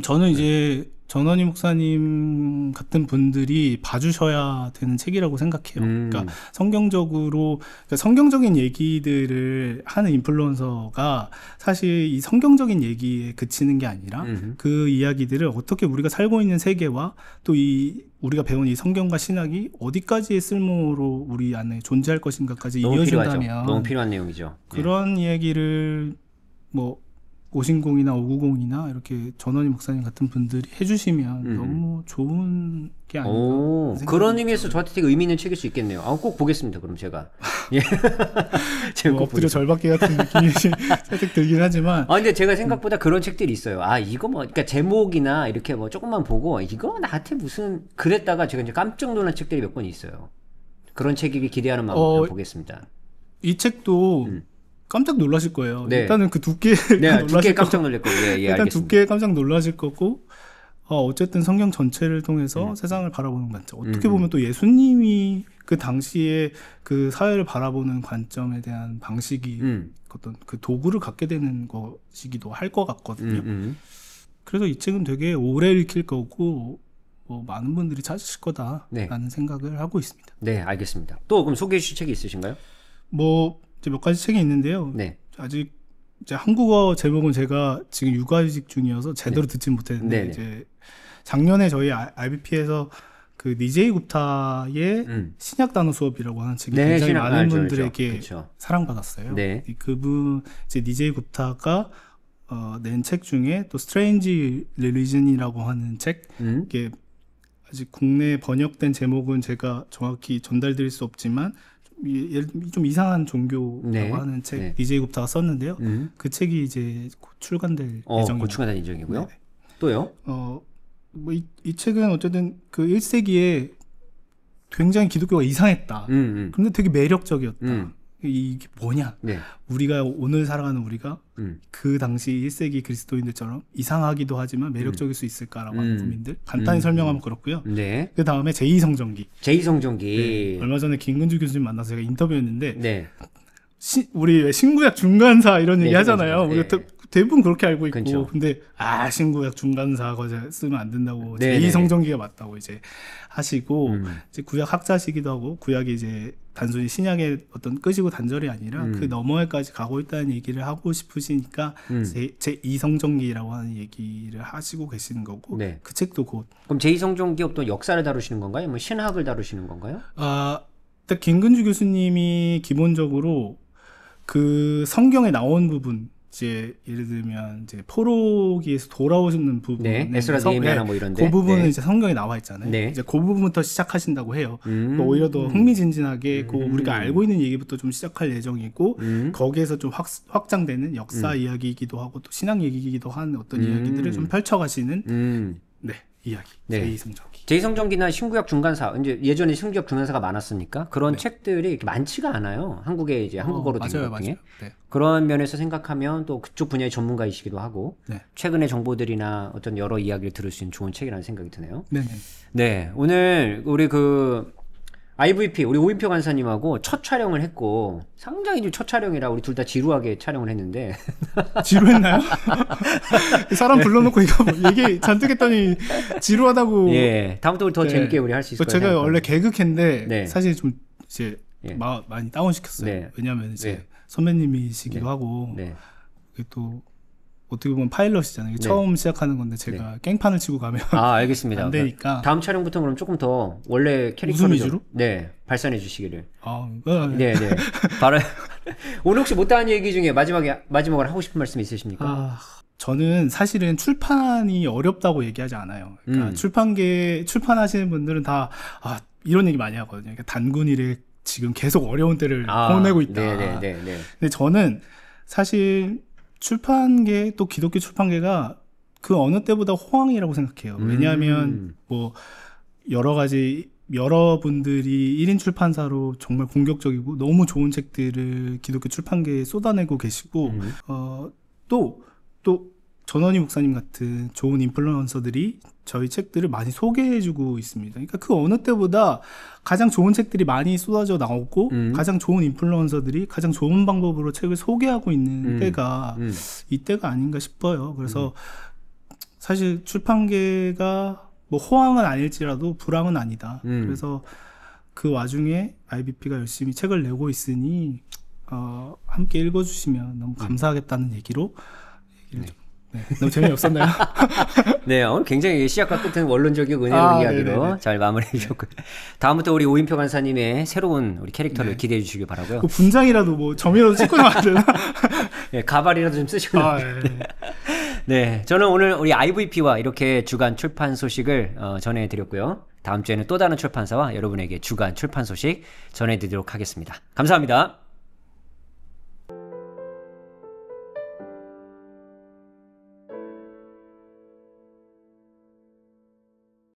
저는 이제 전원희 목사님 같은 분들이 봐주셔야 되는 책이라고 생각해요. 그러니까 성경적인 얘기들을 하는 인플루언서가 사실 이 성경적인 얘기에 그치는 게 아니라 그 이야기들을 어떻게 우리가 살고 있는 세계와 또 우리가 배운 이 성경과 신학이 어디까지의 쓸모로 우리 안에 존재할 것인가까지 이어진다면 너무 필요한 내용이죠. 그런 얘기를 뭐 오신공이나 590이나 이렇게 전원희 목사님 같은 분들이 해주시면 너무 좋은 게 아닌가. 그런 의미에서 저한테 되게 의미 있는 책일 수 있겠네요. 꼭 보겠습니다. 그럼 제가. 제가 뭐 엎드려 절받기 같은 느낌이 살짝 들긴 하지만. 근데 제가 생각보다 그런 책들이 있어요. 이거 그러니까 제목이나 이렇게 뭐 조금만 보고 이거 나한테 무슨 그랬다가 제가 이제 깜짝 놀란 책들이 몇 권 있어요. 그런 책이길 기대하는 마음으로 보겠습니다. 이 책도 깜짝 놀라실 거예요. 네. 일단은 그 두께 네, 두께 놀라실 깜짝 놀랄 거고. 예, 예, 일단 알겠습니다. 두께 깜짝 놀라실 거고 어쨌든 성경 전체를 통해서 세상을 바라보는 관점. 어떻게 보면 또 예수님이 그 당시에 그 사회를 바라보는 관점에 대한 방식이 어떤 그 도구를 갖게 되는 것이기도 할 것 같거든요. 그래서 이 책은 되게 오래 읽힐 거고 많은 분들이 찾으실 거다라는 생각을 하고 있습니다. 네, 알겠습니다. 또 그럼 소개해 주실 책이 있으신가요? 뭐 이제 몇 가지 책이 있는데요. 네. 아직 이제 한국어 제목은 제가 지금 육아휴직 중이어서 제대로 듣진 못했는데 네네. 이제 작년에 저희 RBP에서 그 니제이 굽타의 신약 단어 수업이라고 하는 책이 네, 굉장히 많은 알죠, 분들에게 그렇죠. 사랑받았어요. 네. 그분 이제 니제이 굽타가 낸 책 중에 또 스트레인지 릴리전이라고 하는 책 이게 아직 국내 번역된 제목은 제가 정확히 전달드릴 수 없지만 좀 이상한 종교라고 네. 하는 책 네. 니제이 굽타가 썼는데요. 그 책이 이제 곧 출간될 예정입니다. 곧 출간될 예정이고요. 네. 또요? 뭐 이 책은 어쨌든 그 1세기에 굉장히 기독교가 이상했다. 근데 되게 매력적이었다. 이게 뭐냐? 네. 우리가 오늘 살아가는 우리가 그 당시 1세기 그리스도인들처럼 이상하기도 하지만 매력적일 수 있을까라고 하는 고민들 간단히 설명하면 그렇고요. 네. 그 다음에 제2성전기. 제2성전기. 네. 얼마 전에 김근주 교수님 만나서 제가 인터뷰했는데 네. 우리 왜 신구약 중간사 이런 얘기 하잖아요. 네. 우리가 대부분 그렇게 알고 있고 그렇죠. 근데 신구약 중간사 거자 쓰면 안 된다고 네. 제2성전기가 맞다고 이제 하시고 이제 구약 학자시기도 하고 구약이 이제 단순히 신약의 어떤 끄시고 단절이 아니라 그 너머에까지 가고 있다는 얘기를 하고 싶으시니까 제2성전기라고 하는 얘기를 하시고 계시는 거고 네. 그 책도 곧 그럼 제2성전기 어떤 역사를 다루시는 건가요? 뭐 신학을 다루시는 건가요? 일단 김근주 교수님이 기본적으로 그 성경에 나온 부분 이제 예를 들면 이제 포로기에서 돌아오시는 부분, 네, 에스라 느헤미야나 뭐 이런데 그 부분은 네. 이제 성경에 나와 있잖아요. 네. 이제 그 부분부터 시작하신다고 해요. 오히려 더 흥미진진하게 그 우리가 알고 있는 얘기부터 좀 시작할 예정이고 거기에서 좀 확장되는 역사 이야기이기도 하고 또 신앙 얘기이기도 한 어떤 이야기들을 좀 펼쳐가시는 네 이야기. 네. 제2성전기. 제2성전기나 신구약 중간사, 이제 예전에 신구약 중간사가 많았으니까 그런 책들이 이렇게 많지가 않아요. 한국에 이제 한국어로 된 것 중에. 네. 그런 면에서 생각하면 또 그쪽 분야의 전문가이시기도 하고 네. 최근의 정보들이나 어떤 여러 이야기를 들을 수 있는 좋은 책이라는 생각이 드네요. 네. 네, 오늘 우리 그 IVP 우리 오인표 간사님하고 첫 촬영을 했고 상당히 좀 첫 촬영이라 우리 둘 다 지루하게 촬영을 했는데 지루했나요? 사람 불러놓고 이거 얘기 잔뜩 했더니 지루하다고. 예, 다음부터 우리 더 네. 재밌게 우리 할 수 있을 거예요. 제가 원래 개그캔데 네. 사실 좀 이제 예. 많이 다운시켰어요. 네. 왜냐하면 이제 네. 선배님이시기도 하고 네. 또 어떻게 보면 파일럿이잖아요. 이게 네. 처음 시작하는 건데 제가 깽판을 치고 가면 알겠습니다. 안 되니까. 다음 촬영부터 그럼 조금 더 원래 캐릭터를 웃음 위주로? 네, 발산해 주시기를. 네. 네. 바로 오늘 혹시 못다한 얘기 중에 마지막으로 하고 싶은 말씀 있으십니까? 저는 사실은 출판이 어렵다고 얘기하지 않아요. 그러니까 출판하시는 분들은 다 이런 얘기 많이 하거든요. 그러니까 단군일에 지금 계속 어려운 때를 보내고 있다. 네. 근데 저는 사실 출판계 또 기독교 출판계가 그 어느 때보다 호황이라고 생각해요. 왜냐하면 뭐 여러 가지 여러분들이 1인 출판사로 정말 공격적이고 너무 좋은 책들을 기독교 출판계에 쏟아내고 계시고 또 전원희 목사님 같은 좋은 인플루언서들이 저희 책들을 많이 소개해주고 있습니다. 그러니까 그 어느 때보다 가장 좋은 책들이 많이 쏟아져 나오고 가장 좋은 인플루언서들이 가장 좋은 방법으로 책을 소개하고 있는 때가 이때가 아닌가 싶어요. 그래서 사실 출판계가 뭐 호황은 아닐지라도 불황은 아니다. 그래서 그 와중에 IBP가 열심히 책을 내고 있으니 함께 읽어주시면 너무 감사하겠다는 얘기로 너무 재미없었나요? 네, 오늘 굉장히 시작과 끝은 원론적이고 은혜로운 이야기로 네네네. 잘 마무리해 주셨고요. 다음부터 우리 오인표 간사님의 새로운 우리 캐릭터를 기대해 주시길 바라고요. 그 분장이라도 뭐 점이라도 찍고 나와야 되나? 네, 가발이라도 좀 쓰시고. 네. 네, 저는 오늘 우리 IVP와 이렇게 주간 출판 소식을 전해드렸고요. 다음 주에는 또 다른 출판사와 여러분에게 주간 출판 소식 전해드리도록 하겠습니다. 감사합니다.